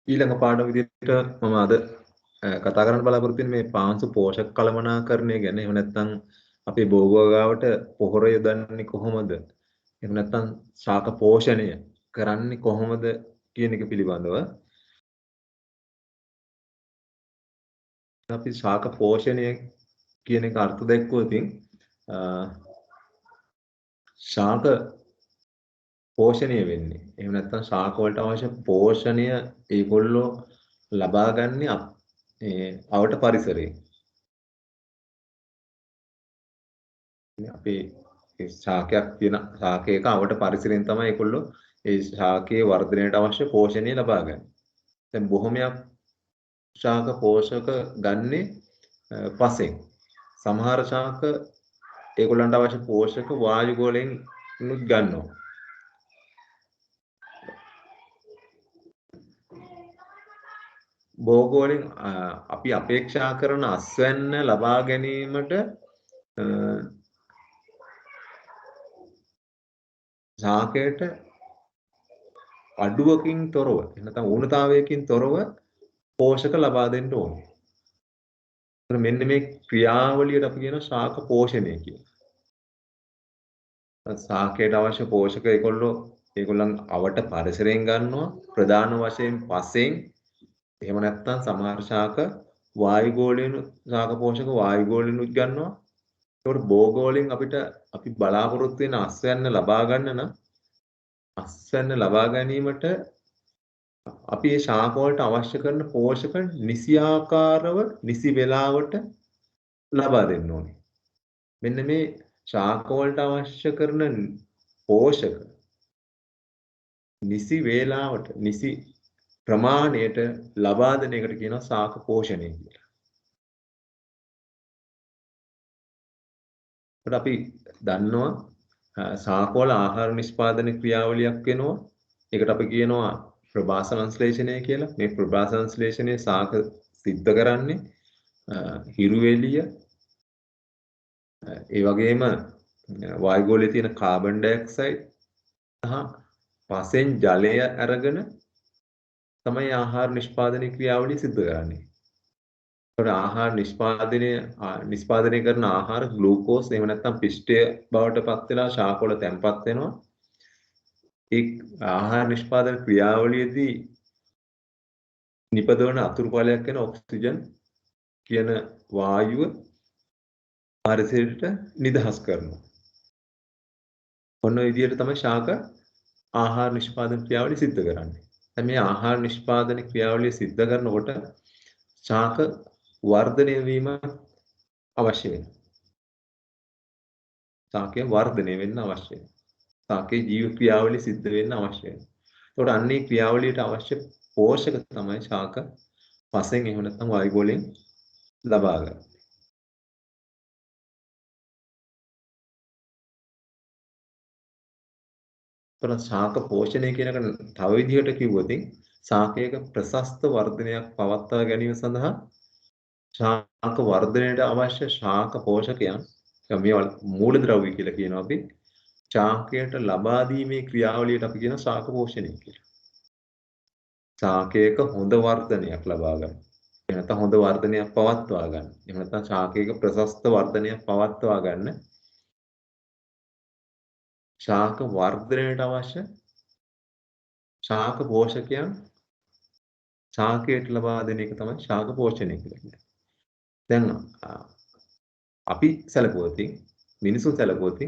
ඊළඟ පාඩම විදිහට මම අද කතා කරන්න බලාපොරොත්තු වෙන්නේ මේ පාංශු පෝෂක කළමනාකරණය ගැන. එහෙම නැත්නම් අපේ බෝගාවට පොහොර යොදන්නේ කොහොමද? එහෙම නැත්නම් ශාක පෝෂණය කරන්නේ කොහොමද කියන එක පිළිබඳව. අපි ශාක පෝෂණය කියන එක අර්ථ දැක්වුවොත් ශාක පෝෂණය වෙන්නේ. එහෙම නැත්නම් ශාක වලට අවශ්‍ය පෝෂණය ඒගොල්ලෝ ලබා ගන්නේ අවට පරිසරයෙන්. අපේ ශාකයක් තියෙන ශාකයක අවට පරිසරයෙන් තමයි ඒගොල්ලෝ ඒ ශාකයේ වර්ධනයට අවශ්‍ය පෝෂණය ලබා ගන්නේ. දැන් බොහොමයක් ශාක පෝෂක ගන්නේ පසෙන්. සමහර ශාක ඒගොල්ලන්ට අවශ්‍ය පෝෂක වායුගෝලයෙන් ගන්නවා. භෝගෝලෙන් අපි අපේක්ෂා කරන අස්වැන්න ලබා ගැනීමට ශාකයට අඩුවකින් තොරව නැත්නම් ඌනතාවයකින් තොරව පෝෂක ලබා දෙන්න ඕනේ. මෙන්න මේ ක්‍රියාවලියට අපි කියන ශාක පෝෂණය කියලා. ශාකයට අවශ්‍ය පෝෂක ඒගොල්ලන් අවට පරිසරයෙන් ගන්නවා ප්‍රධාන වශයෙන් පසෙන්. එහෙම නැත්නම් සමහර ශාක වායුගෝලයෙන් ශාක පෝෂක වායුගෝලයෙන්ුත් ගන්නවා. ඒකට භෝගෝලයෙන් අපි බලාපොරොත්තු වෙන අස්වැන්න ලබා ගන්න නම් අස්වැන්න ලබා ගැනීමට අපි මේ ශාක වලට අවශ්‍ය කරන පෝෂක නිසියාකාරව නිසි වේලාවට ලබා දෙන්න ඕනේ. මෙන්න මේ ශාක වලට අවශ්‍ය කරන පෝෂක නිසි වේලාවට නිසි ප්‍රමාණයට ලබා දෙන එකට කියනවා ශාක පෝෂණය කියලා. ඒකට අපි දන්නවා ශාක වල ආහාර නිෂ්පාදන ක්‍රියාවලියක් වෙනවා. ඒකට අපි කියනවා ප්‍රභා සංශ්ලේෂණය කියලා. මේ ප්‍රභා සංශ්ලේෂණය ශාක සිද්ධ කරන්නේ හිරු එළිය ඒ වගේම වායුගෝලයේ තියෙන කාබන් ඩයොක්සයිඩ් සහ පසෙන් ජලය අරගෙන තමයි ආහාර නිෂ්පාදන ක්‍රියාවලිය සිද්ධ කරන්නේ. ඒකට ආහාර නිෂ්පාදනය කරන ආහාර ග්ලූකෝස් එහෙම නැත්නම් පිෂ්ඨය බවට පත් වෙලා ශාකවල තැන්පත් වෙනවා. ඒ ආහාර නිෂ්පාදන ක්‍රියාවලියේදී නිපදවන අතුරු ඵලයක් වෙන ඔක්සිජන් කියන වායුව පරිසරයට නිදහස් කරනවා. ඔන්න ඔය විදිහට තමයි ශාක ආහාර නිෂ්පාදන ක්‍රියාවලිය සිද්ධ කරන්නේ. දැන් මේ ආහාර නිෂ්පාදන ක්‍රියාවලිය සිද්ධ කරනකොට ශාක වර්ධනය වීම අවශ්‍ය වෙනවා. ශාකය වර්ධනය වෙන්න අවශ්‍ය වෙනවා. ශාකයේ ජීව ක්‍රියාවලිය සිද්ධ වෙන්න අවශ්‍ය වෙනවා. ඒකට අන්නේ ක්‍රියාවලියට අවශ්‍ය පෝෂක තමයි ශාක පසෙන් එහෙම නැත්නම් වායුගෝලයෙන් ලබා ගන්න. ශාක පෝෂණය කියන එක තව විදිහට කිව්වොත් ශාකයක ප්‍රශස්ත වර්ධනයක් පවත්වා ගැනීම සඳහා ශාක වර්ධනයට අවශ්‍ය ශාක පෝෂකයන් මේවා මූලද්‍රව්‍ය කියලා කියනවා අපි. ශාකයට ලබා දීමේ ක්‍රියාවලියට අපි කියන ශාක පෝෂණය කියලා. ශාකයක හොඳ වර්ධනයක් ලබා ගන්න. එහෙම නැත්නම් හොඳ වර්ධනයක් පවත්වා ගන්න. එහෙම නැත්නම් ශාකයක ප්‍රශස්ත වර්ධනයක් පවත්වා ගන්න. ශාක වර්ධනයට අවශ්‍ය ශාක පෝෂකයන් ශාකයට ලබා දෙන එක තමයි ශාක පෝෂණය කියලා කියන්නේ. දැන් අපි සැලකුවොත් මිනිසුන් සැලකුවොත්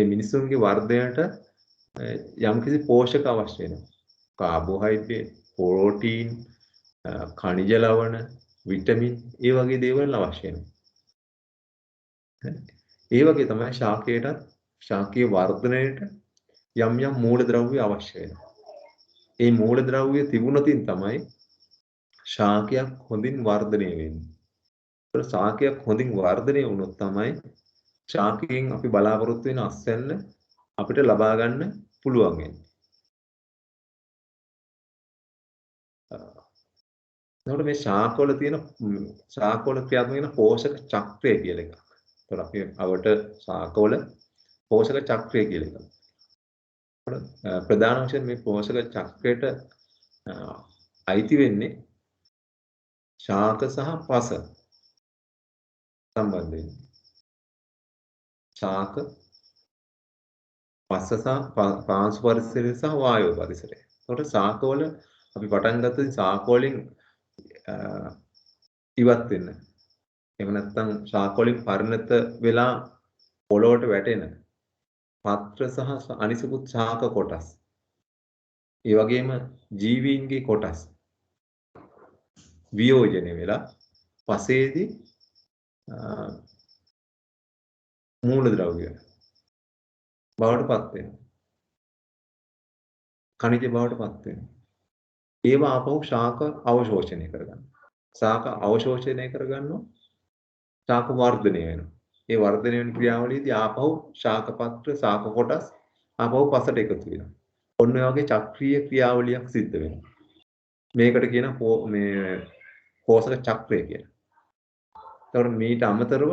මිනිසුන්ගේ වර්ධනයට යම්කිසි පෝෂක අවශ්‍ය වෙනවා. කාබෝහයිඩ්‍රේට්, ප්‍රෝටීන්, ඛනිජ ලවණ, විටමින් ඒ වගේ දේවල් අවශ්‍ය වෙනවා. ඒ වගේ තමයි ශාකීය වර්ධනයට යම් යම් මූලද්‍රව්‍ය අවශ්‍ය වෙනවා. ඒ මූලද්‍රව්‍ය තිබුණොතින් තමයි ශාකයක් හොඳින් වර්ධනය වෙන්නේ. ඒත් ශාකයක් හොඳින් වර්ධනය වුණොත් තමයි ශාකයෙන් අපි බලාපොරොත්තු වෙන අස්වැන්න අපිට ලබා ගන්න පුළුවන් වෙන්නේ. එතකොට මේ ශාකවල ක්‍රියාත්මක වෙන පෝෂක චක්‍රය කියලා එකක්. ඒතර අපි අවට ශාකවල පෝෂක චක්‍රය කියලා එකක්. ප්‍රධාන වශයෙන් මේ පෝෂක චක්‍රයට අයිති වෙන්නේ ශාක සහ පස සම්බන්ධයෙන්. ශාක, පස සහ පාංශු පරිසරය සහ වායු පරිසරය. ඒකට ශාකවල අපි පටන් ගත්තදී ශාක වලින් ඉවත් වෙන්න. එහෙම නැත්නම් ශාක වලින් පරිණත වෙලා පොළොවට වැටෙන පත්‍ර සහ අනිසකුත් ශාක කොටස්. ඒ වගේම ජීවීන්ගේ කොටස් වියෝජනය වෙලා පසේදී මූලද්‍රව්‍ය බවට පත් වෙනවා. ಖನಿජ බවට පත් වෙනවා. ඒවා ආපහු ශාක අවශෝෂණය කරගන්නවා. ශාක අවශෝෂණය කරගන්නවා. ශාක වර්ධනය වෙනවා. ඒ වර්ධනය වෙන ක්‍රියාවලියේදී ආපහු ශාක පත්‍ර ශාක කොටස් ආපහු පසට එකතු වෙනවා. ඔන්න ඔය වගේ චක්‍රීය ක්‍රියාවලියක් සිද්ධ වෙනවා. මේකට කියන මේ පෝෂක චක්‍රය කියලා. ඒතකොට මීට අමතරව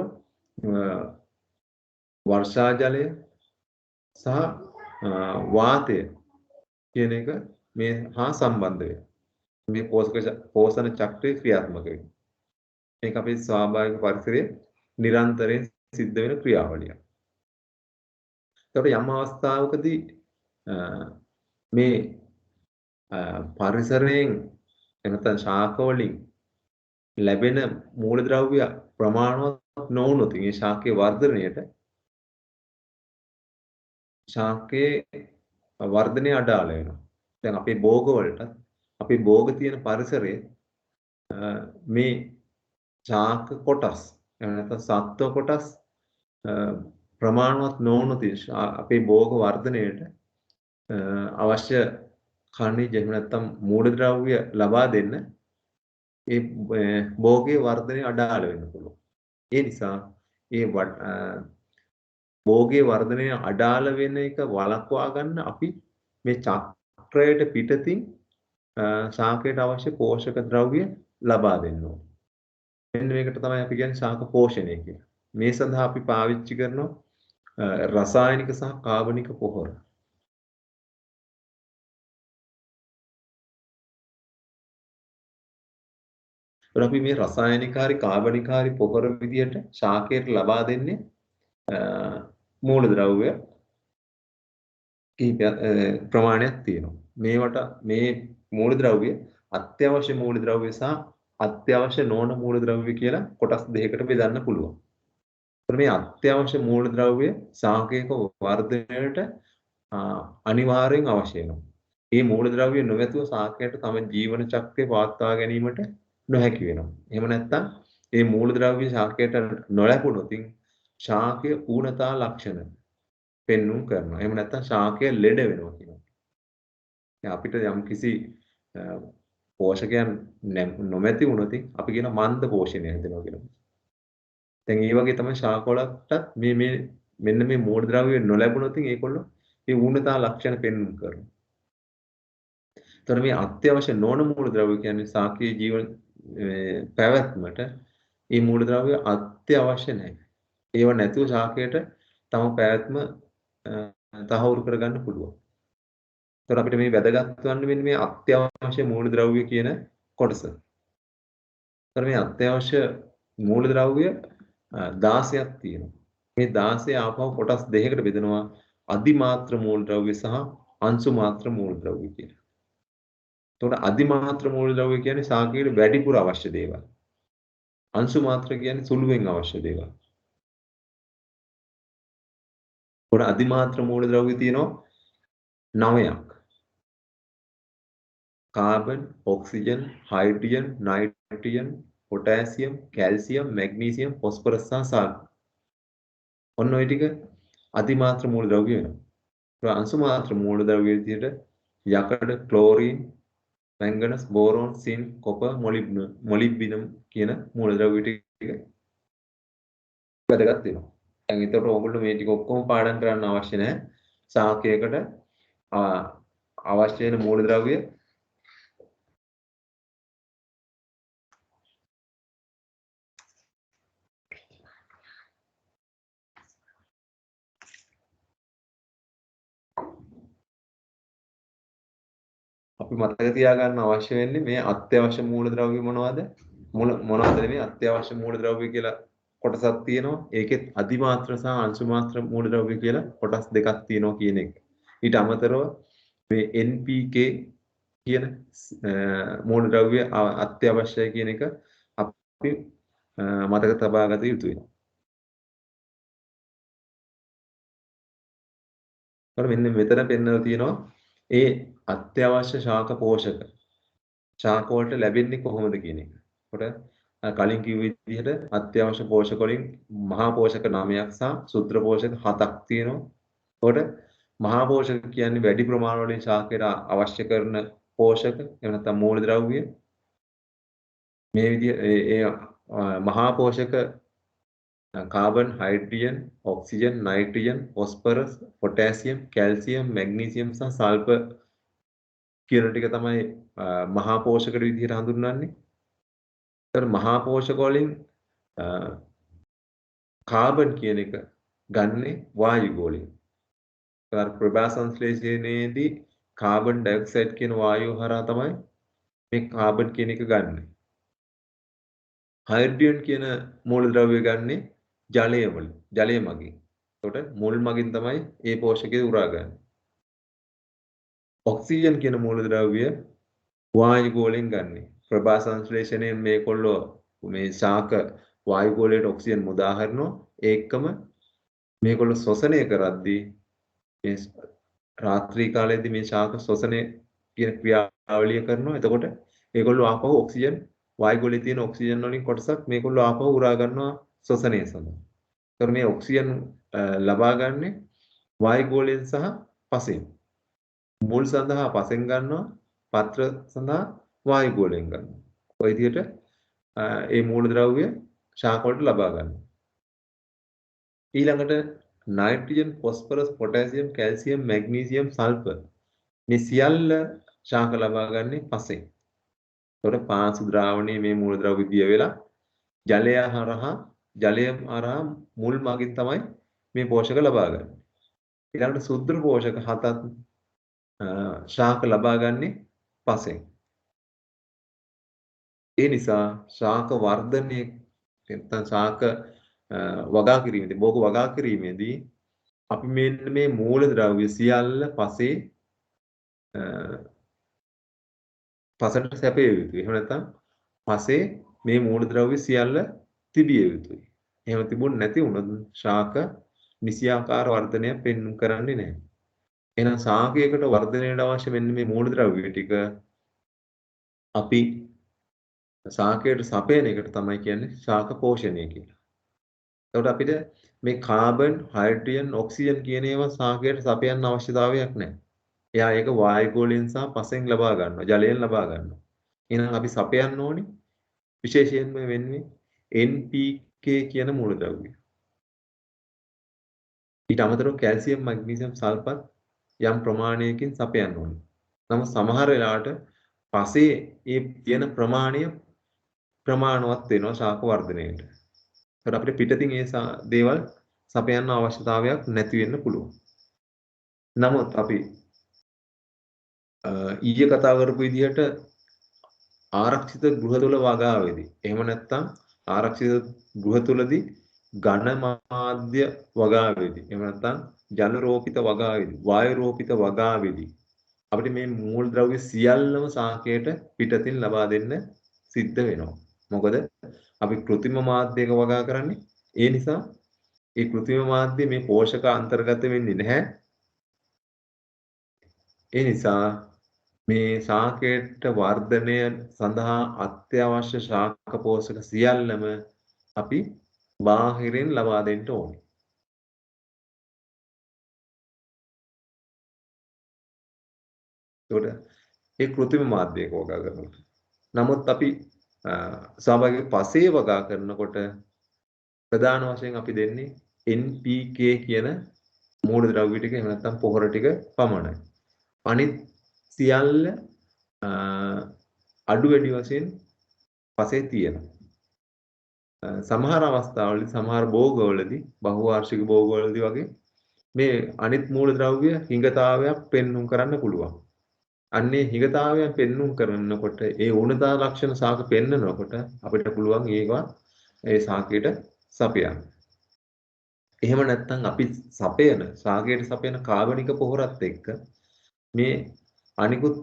වර්ෂා ජලය සහ වාතය කියන එක මේ හා සම්බන්ධ වෙනවා. මේ පෝෂණ චක්‍රය ක්‍රියාත්මක වෙනවා. මේක අපේ ස්වාභාවික පරිසරයේ නිරන්තරයෙන් සිද්ධ වෙන ක්‍රියාවලියක්. ඒකට යම් අවස්ථාවකදී මේ පරිසරයෙන් එනතන ශාක වලින් ලැබෙන මූලද්‍රව්‍ය ප්‍රමාණවත් නොවුනොත් මේ ශාකයේ වර්ධනයට ශාකයේ වර්ධනය අඩාල වෙනවා. දැන් අපේ භෝග වලට අපේ භෝග තියෙන පරිසරයේ මේ ශාක කොටස් එහෙම නැත්නම් සත්ව කොටස් ප්‍රමාණවත් නොවුනොත් අපේ භෝග වර්ධනයට අවශ්‍ය khනිජ එහෙම නැත්නම් මූලද්‍රව්‍ය ලබා දෙන්න ඒ භෝගයේ වර්ධනය අඩාල වෙන්න පුළුවන්. ඒ නිසා ඒ භෝගයේ වර්ධනය අඩාල වෙන එක වළක්වා ගන්න අපි මේ චක්‍රයට පිටතින් ශාකයට අවශ්‍ය පෝෂක ද්‍රව්‍ය ලබා දෙන්න ඕනේ. මෙන්න මේකට තමයි අපි කියන්නේ ශාක පෝෂණය කියලා. මේ සඳහා අපි පාවිච්චි කරන රසායනික සහ කාබනික පොහොර. අපි මේ රසායනිකාරී කාබනිකාරී පොහොර විදියට ශාකයට ලබා දෙන්නේ මූලද්‍රව්‍ය කීපයක් ප්‍රමාණයක් තියෙනවා. මේවට මේ මූලද්‍රව්‍ය අත්‍යවශ්‍ය මූලද්‍රව්‍ය සහ අත්‍යවශ්‍ය නොවන මූලද්‍රව්‍ය කියලා කොටස් දෙකකට බෙදන්න පුළුවන්. මේ අත්‍යවශ්‍ය මූලද්‍රව්‍ය ශාකයක වර්ධනයට අනිවාර්යෙන් අවශ්‍ය වෙනවා. මේ මූලද්‍රව්‍ය නොමැතුව ශාකයට තම ජීවන චක්‍රය පවත්වා ගැනීමට නොහැකි වෙනවා. එහෙම නැත්නම් මේ මූලද්‍රව්‍ය ශාකයට නොලැබුණොත් ශාකය ඌනතා ලක්ෂණ පෙන්වුම් කරනවා. එහෙම නැත්නම් ශාකය ලෙඩ වෙනවා කියනවා. අපිට යම් කිසි පෝෂකයන් නොමැති වුණොත් අපි කියන මන්ද පෝෂණය හැදෙනවා කියලා. දැන් ඒ වගේ තමයි ශාකවලටත් මෙන්න මේ මූලද්‍රව්‍ය නොලැබුණොත් ඒකොල්ලෝ මේ ඌනතා ලක්ෂණ පෙන්වුම් කරනවා. එතකොට මේ අත්‍යවශ්‍ය නොවන මූලද්‍රව්‍ය කියන්නේ ශාකීය ජීවන පැවැත්මට මේ මූලද්‍රව්‍ය අත්‍යවශ්‍ය නැහැ. ඒව නැතුව ශාකයට තම පැවැත්ම තහවුරු කරගන්න පුළුවන්. එතකොට අපිට මේ වැදගත් වන්නේ මෙන්න මේ අත්‍යවශ්‍ය මූලද්‍රව්‍ය කියන කොටස. එතකොට මේ අත්‍යවශ්‍ය මූලද්‍රව්‍ය 16ක් තියෙනවා. මේ 16 ආපහු කොටස් දෙකකට බෙදෙනවා අධිමාත්‍ර මූලද්‍රව්‍ය සහ අංශු මාත්‍ර මූලද්‍රව්‍ය කියලා. එතකොට අධිමාත්‍ර මූලද්‍රව්‍ය කියන්නේ ශාකයට වැඩිපුර අවශ්‍ය දේවල්. අංශු මාත්‍ර කියන්නේ සුළුවෙන් අවශ්‍ය දේවල්. එතකොට අධිමාත්‍ර මූලද්‍රව්‍ය තියෙනවා 9ක්. Carbon, oxygen, hydrogen, nitrogen, potassium, calcium, magnesium, phosphorus සහ සල්ෆර්. ඔන්න ඔය ටික අධිමාත්‍ර මූලද්‍රව්‍ය වෙනවා. අංශු මාත්‍ර මූලද්‍රව්‍ය විදිහට යකඩ, ක්ලෝරින්, මැංගනස්, බෝරෝන්, සින්, කොපර්, මොලිබ්ඩිනම් කියන මූලද්‍රව්‍ය ටික වැදගත් වෙනවා. දැන් ඒතකොට ඕගොල්ලෝ මේ ටික ඔක්කොම පාඩම් කරන්න අවශ්‍ය නැහැ. ශාකයකට අවශ්‍ය වෙන මූලද්‍රව්‍ය අපි මතක තියාගන්න අවශ්‍ය වෙන්නේ මේ අත්‍යවශ්‍ය මූලද්‍රව්‍ය මොනවද? මොනවද මේ අත්‍යවශ්‍ය මූලද්‍රව්‍ය කියලා කොටසක් තියෙනවා. ඒකෙත් අධිමාත්‍ර සහ අංශු මාත්‍ර මූලද්‍රව්‍ය කියලා කොටස් දෙකක් තියෙනවා කියන එක. ඊට අමතරව මේ NPK කියන මූලද්‍රව්‍ය අත්‍යවශ්‍යයි කියන එක අපි මතක තබා ගත යුතුයි. මෙන්න මෙතන පෙන්වලා තියෙනවා ඒ අත්‍යවශ්‍ය ශාක පෝෂක. ශාක වලට ලැබෙන්නේ කොහොමද කියන එක. කොට කලින් කිව්ව විදිහට අත්‍යවශ්‍ය පෝෂක වලින් මහා පෝෂක 9ක් සහ ශුද්‍ර පෝෂක 7ක් තියෙනවා. කොට මහා පෝෂක කියන්නේ වැඩි ප්‍රමාණ වලින් ශාකයට අවශ්‍ය කරන පෝෂක එහෙම නැත්නම් මූලද්‍රව්‍ය. මේ විදිහ ඒ මහා පෝෂක carbon, hydrogen, oxygen, nitrogen, phosphorus, potassium, calcium, magnesium සහ සල්ෆර් කියන ටික තමයි මහා පෝෂක විදිහට හඳුන්වන්නේ. ඒතර මහා පෝෂක වලින් කාබන් කියන එක ගන්නේ වායු ගෝලයෙන්. ඒතර ප්‍රභා සංශ්ලේෂණයේදී කාබන් ඩයොක්සයිඩ් කියන වායුව හරහා තමයි මේ කාබන් කියන එක ගන්නෙ. හයිඩ්‍රජන් කියන මූලද්‍රව්‍ය ගන්නේ ජලය වලින්, ජලය මගින්. එතකොට මුල් මගින් තමයි ඒ පෝෂකය උරාගන්නේ. ඔක්සිජන් කියන මූලද්‍රව්‍ය වායු ගෝලයෙන් ගන්නෙ. ප්‍රභා සංශ්ලේෂණයෙන් මේකොල්ලෝ මේ ශාක වායු ගෝලයට ඔක්සිජන් මුදා හරිනවා. ඒකම මේකොල්ලෝ ශ්වසනය කරද්දී මේ රාත්‍රී කාලයේදී මේ ශාක ශ්වසනය කියන ක්‍රියාවලිය කරනවා. එතකොට මේගොල්ලෝ ආපහු ඔක්සිජන් වායු ගෝලයේ තියෙන ඔක්සිජන් වලින් කොටසක් මේගොල්ලෝ ආපහු උරා ගන්නවා ශ්වසනය සඳහා. ඒතර මේ ඔක්සිජන් ලබා ගන්නේ වායු ගෝලයෙන් සහ පසෙන්. මුල් සඳහා පසෙන් ගන්නවා, පත්‍ර සඳහා වායු ගෝලයෙන් ගන්නවා. ඔය විදිහට ඒ මූලද්‍රව්‍ය ශාක වලට ලබා ගන්නවා. ඊළඟට nitrogen, phosphorus, potassium, calcium, magnesium, sulphur මේ සියල්ල ශාක ලබා ගන්නේ පසෙන්. ඒතකොට පාංශු ද්‍රාවණයේ මේ මූලද්‍රව්‍ය දිය වෙලා ජලය හරහා මුල් මගින් තමයි මේ පෝෂක ලබා ගන්නේ. ඊළඟට සුද්ධ පෝෂක 7ක් ශාක ලබා ගන්නේ පසෙන්. ඒ නිසා ශාක වර්ධනයේ නැත්නම් ශාක වගා කිරීමේදී භෝග වගා කිරීමේදී අපි මෙන්න මේ මූලද්‍රව්‍ය සියල්ල පසට සැපිය යුතුයි. එහෙම නැත්නම් පසේ මේ මූලද්‍රව්‍ය සියල්ල තිබිය යුතුයි. එහෙම තිබුණ නැති වුණොත් ශාක නිසියාකාර වර්ධනයක් පෙන්වු කරන්නේ නැහැ. එහෙනම් ශාකයකට වර්ධනයට අවශ්‍ය මෙන්න මේ මූලද්‍රව්‍ය ටික අපි ශාකයට සපයන එකට තමයි කියන්නේ ශාක පෝෂණය කියලා. එතකොට අපිට මේ කාබන්, හයිඩ්‍රජන්, ඔක්සිජන් කියන ඒවා ශාකයට සපයන්න අවශ්‍යතාවයක් නැහැ. එයා ඒක වායු ගෝලයෙන් සහ පසෙන් ලබා ගන්නවා, ජලයෙන් ලබා ගන්නවා. එහෙනම් අපි සපයන්න ඕනේ විශේෂයෙන්ම වෙන්නේ NPK කියන මූලද්‍රව්‍ය. ඊට අමතරව කැල්සියම්, මැග්නීසියම්, සල්ෆර් යම් ප්‍රමාණයකින් සපයන්න ඕනේ. නමුත් සමහර වෙලාවට පසේ ඒ තියෙන ප්‍රමාණය ප්‍රමාණවත් වෙනවා ශාක වර්ධනයට. ඒකට අපිට පිටතින් ඒ දේවල් සපයන්න අවශ්‍යතාවයක් නැති වෙන්න පුළුවන්. නමුත් අපි ඊයේ කතා කරපු විදිහට ආරක්ෂිත ගෘහ තුල වගාවේදී එහෙම නැත්නම් ආරක්ෂිත ගෘහ තුලදී ඝන මාධ්‍ය වගාවේදී එහෙම නැත්නම් ජල රෝපිත වගාවේදී වායු රෝපිත වගාවේදී අපිට මේ මූලද්‍රව්‍ය සියල්ලම ශාකයට පිටතින් ලබා දෙන්න සිද්ධ වෙනවා. මොකද අපි કૃත්‍රිම මාධ්‍යයක වගා කරන්නේ. ඒ නිසා ඒ કૃත්‍රිම මාධ්‍ය මේ පෝෂක අන්තර්ගත වෙන්නේ නැහැ. ඒ නිසා මේ ශාකයට වර්ධනය සඳහා අත්‍යවශ්‍ය ශාක පෝෂක සියල්ලම අපි බාහිරින් ලබා දෙන්න ඕනේ. ඒකට ඒ કૃත්‍රිම මාධ්‍යයක වගා කරනවා. නමුත් අපි ස්වාභාවික පසේ වගා කරනකොට ප්‍රධාන වශයෙන් අපි දෙන්නේ NPK කියන මූලද්‍රව්‍ය ටික එහෙම නැත්නම් පොහොර ටික පමණයි. අනිත් සියල්ල අඩු වැඩි වශයෙන් පසේ තියෙනවා. සමහර අවස්ථාවලදී සමහර භෝගවලදී බහුවාර්ෂික භෝගවලදී වගේ මේ අනිත් මූලද්‍රව්‍ය හිඟතාවයක් පෙන්වුම් කරන්න පුළුවන්. අන්නේ හිගතාවයන් පෙන්눔 කරනකොට ඒ ඌනතා ලක්ෂණ සාක පෙන්නනකොට අපිට පුළුවන් ඒවා ඒ සාකයට සපයන්න. එහෙම නැත්නම් අපි සපයන සාකයට සපයන කාබනික පොහොරත් එක්ක මේ අනිකුත්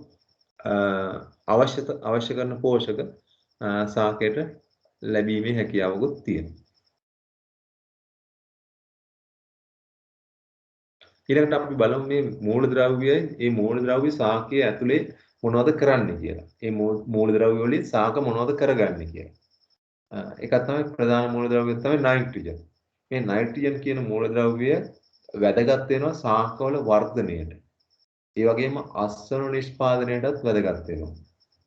අවශ්‍ය කරන පෝෂක සාකයට ලැබීමේ හැකියාවකුත් තියෙනවා. ඊළඟට අපි බලමු මේ මූලද්‍රව්‍යයි මේ මූලද්‍රව්‍ය සාකයේ ඇතුලේ මොනවද කරන්නේ කියලා. මේ මූලද්‍රව්‍ය වලින් සාක මොනවද කරගන්නේ කියලා. එකක් තමයි ප්‍රධාන මූලද්‍රව්‍ය තමයි නයිට්‍රජන්. මේ නයිට්‍රජන් කියන මූලද්‍රව්‍ය වැදගත් වෙනවා සාකවල වර්ධනයට. ඒ වගේම අස්වනු නිෂ්පාදනයටත් වැදගත් වෙනවා.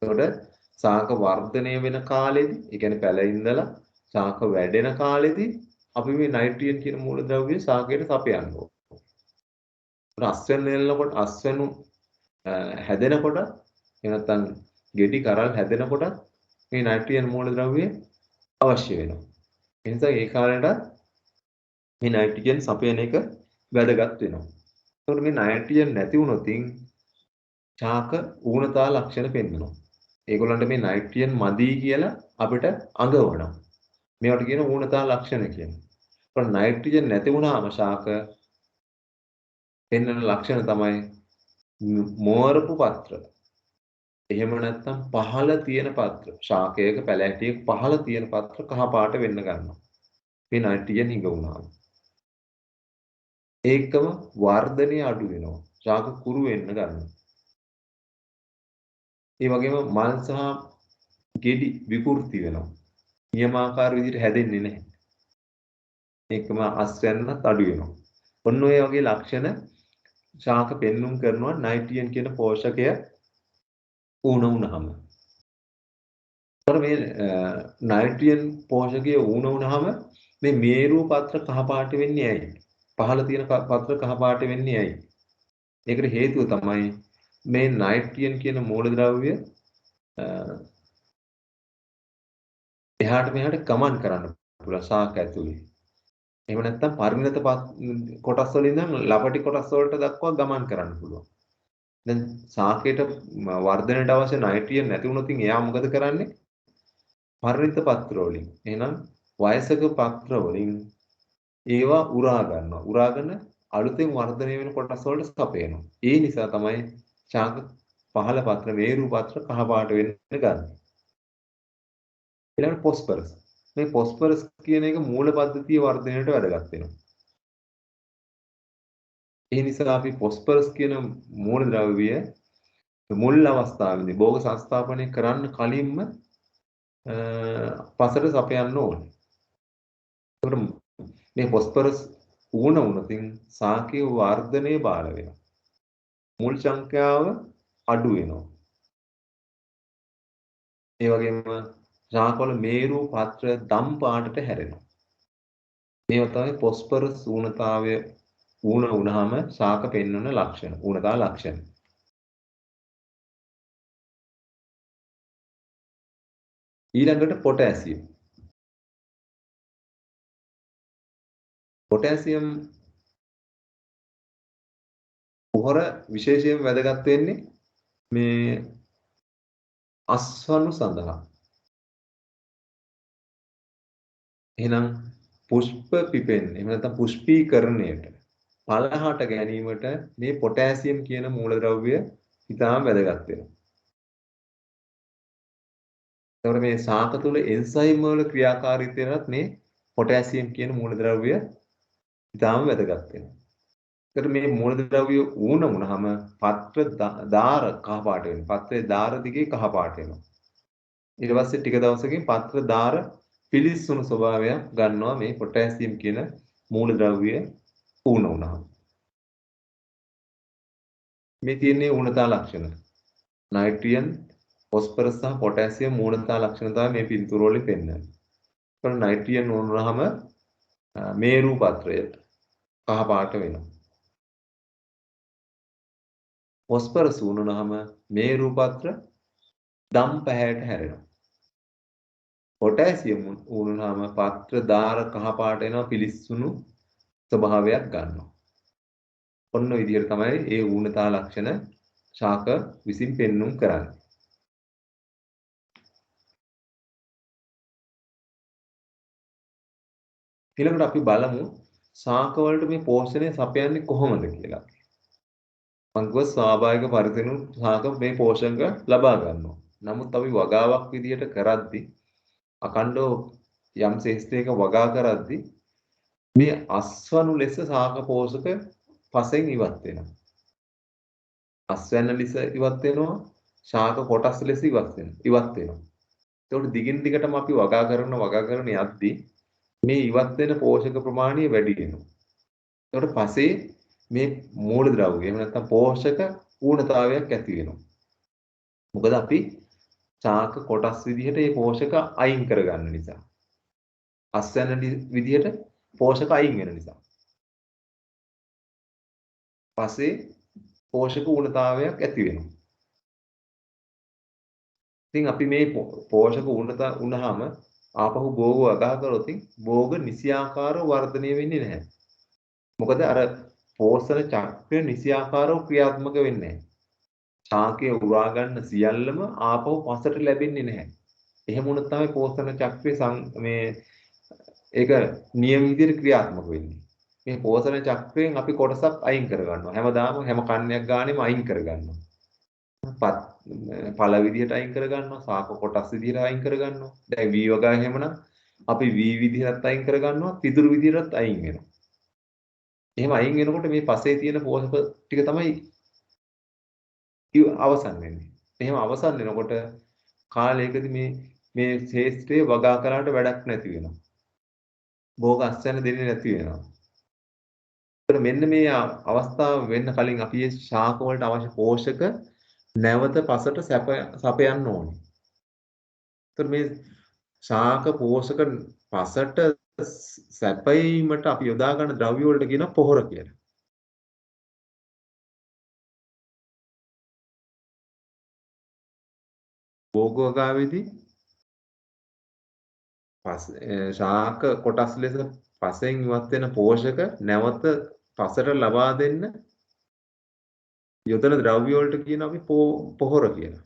එතකොට සාක වර්ධනය වෙන කාලෙදී, ඒ කියන්නේ පැල ඉඳලා සාක වැඩෙන කාලෙදී අපි මේ නයිට්‍රජන් කියන මූලද්‍රව්‍ය සාකයට සපයන්න ඕන. අස්වැන්න නෙලනකොට අස්වැන්නු හැදෙනකොට එනත්තම් ගෙඩි කරල් හැදෙනකොට මේ නයිට්‍රජන් මූලද්‍රව්‍ය අවශ්‍ය වෙනවා. ඒ නිසා ඒ කාලේට මේ නයිට්‍රජන් සපයන එක වැදගත් වෙනවා. ඒකට මේ නයිට්‍රජන් නැති වුණොතින් ශාක ඌනතා ලක්ෂණ පෙන්වනවා. ඒගොල්ලන්ට මේ නයිට්‍රජන් මදි කියලා අපිට අඟවනවා. මේවට කියන ඌනතා ලක්ෂණ කියනවා. પણ නයිට්‍රජන් නැති වුණාම ශාක පෙන්වන ලක්ෂණ තමයි මෝරපු පත්‍ර. එහෙම නැත්නම් පහළ තියෙන පත්‍ර. ශාකයක පැලැටියක පහළ තියෙන පත්‍ර කහ පාට වෙන්න ගන්නවා. මේ නයිට්‍රජන් හිඟ වුණාම. ඒකම වර්ධනය අඩු වෙනවා. ශාක කුරු වෙන්න ගන්නවා. ඒ වගේම මල් සහ ගෙඩි විකෘති වෙනවා. නියමාකාර විදිහට හැදෙන්නේ නැහැ. ඒකම අස්වැන්නත් අඩු වෙනවා. ඔන්න ඔය වගේ ලක්ෂණ ශාක පෙන්눔 කරනවා නයිට්‍රජන් කියන පෝෂකය ඌන වුණාම. මේ නයිට්‍රජන් පෝෂකය ඌන වුණාම මේ මේරු පත්‍ර කහ පාට වෙන්නේ ඇයි? පහළ තියෙන පත්‍ර කහ පාට වෙන්නේ ඇයි? ඒකට හේතුව තමයි මේ නයිට්‍රජන් කියන මූලද්‍රව්‍ය එහාට මෙහාට ගමන් කරන්න පුළුවන් ශාක ඇතුලේ. එහෙම නැත්නම් පරිණත කොටස් වලින් ඉඳන් ලපටි කොටස් වලට දක්වා ගමන් කරන්න පුළුවන්. දැන් ශාකයට වර්ධනයට අවශ්‍ය නයිට්‍රජන් නැති වුණොත් එයා මොකද කරන්නේ? පරිණත පත්‍ර වලින්. එහෙනම් වයසක පත්‍ර වලින් ඒවා උරා ගන්නවා. උරාගෙන අලුතෙන් වර්ධනය වෙන කොටස් වලට සපයනවා. ඒ නිසා තමයි ශාක පහළ පත්‍ර මේරු පත්‍ර කහ පාට වෙන්න ගන්න. ඊළඟට පොස්පරස්. මේ පොස්පරස් කියන එක මූල පද්ධතිය වර්ධනයට වැදගත් වෙනවා. ඒ නිසා අපි පොස්පරස් කියන මූලද්‍රව්‍ය මුල් අවස්ථාවේදී භෝග සංස්ථාපනය කරන්න කලින්ම පසට සපයන්න ඕනේ. ඒකට මේ පොස්පරස් ඌණ වුණොතින් සාකයේ වර්ධනය බාල වෙනවා. මුල් සංඛ්‍යාව අඩු වෙනවා. ඒ වගේම ශාකවල මේරු පත්‍ර දම් පාටට හැරෙනවා. මේවා තමයි පොස්පරස් ඌණතාවය ඌණ වුණාම ශාක පෙන්වන ලක්ෂණ, ඌණතා ලක්ෂණ. ඊළඟට පොටෑසියම්. පොටෑසියම් පොහොර විශේෂයෙන් වැදගත් වෙන්නේ මේ අස්වනු සඳහා. එහෙනම් පුෂ්ප පිපෙන්නේ එහෙම නැත්නම් පුෂ්පීකරණයට පලහට ගැනීමට මේ පොටෑසියම් කියන මූලද්‍රව්‍ය ඉතාම වැදගත් වෙනවා. එතකොට මේ ශාක තුල එන්සයිම් වල ක්‍රියාකාරීත්වයටත් මේ පොටෑසියම් කියන මූලද්‍රව්‍ය ඉතාම වැදගත් වෙනවා. එතකොට මේ මූලද්‍රව්‍ය ඌණ වුණාම පත්‍ර දාර කහ පාට වෙනවා. පත්‍රයේ දාර දිගේ කහ පාට වෙනවා. ඊට පස්සේ ටික දවසකින් පත්‍ර දාර පිලිස්සුණු ස්වභාවයක් ගන්නවා මේ පොටෑසියම් කියන මූලද්‍රව්‍ය ඌණ වුණාම. මේ තියෙන්නේ ඌණතා ලක්ෂණ. නයිට්‍රජන්, ફોස්ෆරස් සහ පොටෑසියම් ඌණතා ලක්ෂණ තමයි මේ පින්තූර වලින් පෙන්වන්නේ. ඒකට නයිට්‍රජන් ඌණ වුණාම මේරු පත්‍රය කහ පාට වෙනවා. ફોස්ෆරස් ඌණ වුණාම මේරු පත්‍ර දම් පැහැයට හැරෙනවා. පොටෑසියම් ඌණ වුණාම පත්‍ර දාර කහ පාට වෙනවා, පිලිස්සුණු ස්වභාවයක් ගන්නවා. ඔන්න විදිහට තමයි ඒ ඌණතා ලක්ෂණ ශාක විසින් පෙන්눔 කරන්නේ. ඊළඟට අපි බලමු ශාක වලට මේ පෝෂණය සපයන්නේ කොහොමද කියලා. මම කිව්වා ස්වාභාවික පරිසරෙන් ශාක මේ පෝෂක ලබා ගන්නවා. නමුත් අපි වගාවක් විදියට කරද්දී අකණ්ඩව යම් ශේෂ්ත්‍රයක වගා කරද්දී මේ අස්වනු ලෙස ශාක පෝෂක පසෙන් ඉවත් වෙනවා. අස්වැන්න ලෙස ඉවත් වෙනවා. ශාක කොටස් ලෙස ඉවත් වෙනවා. ඒකට දිගින් දිගටම අපි වගා කරන යද්දී මේ ඉවත් වෙන පෝෂක ප්‍රමාණය වැඩි වෙනවා. ඒකට පස්සේ මේ මූලද්‍රව්‍ය එහෙම නැත්නම් පෝෂක ඌනතාවයක් ඇති වෙනවා. මොකද අපි ශාක කොටස් විදිහට මේ පෝෂක අයින් කරගන්න නිසා. අස්වැන්න විදිහට පෝෂක අයින් වෙන නිසා. පස්සේ පෝෂක ඌනතාවයක් ඇති වෙනවා. ඉතින් අපි මේ පෝෂක ඌනතා වුණාම ආපහු භෝග වගා කරොත් භෝග නිසියාකාරව වර්ධනය වෙන්නේ නැහැ. මොකද අර පෝෂණ චක්‍රය නිසියාකාරව ක්‍රියාත්මක වෙන්නේ නැහැ. ශාකය උරා ගන්න සියල්ලම ආපහු පසට ලැබෙන්නේ නැහැ. එහෙම වුණොත් තමයි පෝෂණ චක්‍රය ඒක නියම විදිහට ක්‍රියාත්මක වෙන්නේ. මේ පෝෂණ චක්‍රයෙන් අපි කොටසක් අයින් කර ගන්නවා. හැමදාම හැම කන්නයක් ගානෙම අයින් කර ගන්නවා. පළ විදිහට අයින් කර ගන්නවා. ශාක කොටස් විදිහට අයින් කර ගන්නවා. දැන් වී වගා එහෙමනම් අපි වී විදිහට අයින් කර ගන්නවා. පිදුරු විදිහට අයින් වෙනවා. එහෙම අයින් වෙනකොට මේ පසේ තියෙන පෝෂක ටික තමයි අවසන් වෙන්නේ. එහෙම අවසන් වෙනකොට කාලයකදී මේ ශේෂ්ත්‍රයේ වගා කරාට වැඩක් නැති වෙනවා. භෝග අස්වැන්න දෙන්නේ නැති වෙනවා. ඒතර මෙන්න මේ අවස්ථාව වෙන්න කලින් අපි මේ ශාක වලට අවශ්‍ය පෝෂක නැවත පසට සපයන්න ඕනේ. ඒතර මේ ශාක පෝෂක පසට සැපයීමට අපි යොදා ගන්න ද්‍රව්‍ය වලට කියන පොහොර කියලා. භෝගවගාවේදී ශාක කොටස් ලෙස පසෙන් ඉවත් වෙන පෝෂක නැවත පසට ලබා දෙන්න යොදන ද්‍රව්‍ය වලට කියන අපි පොහොර කියලා.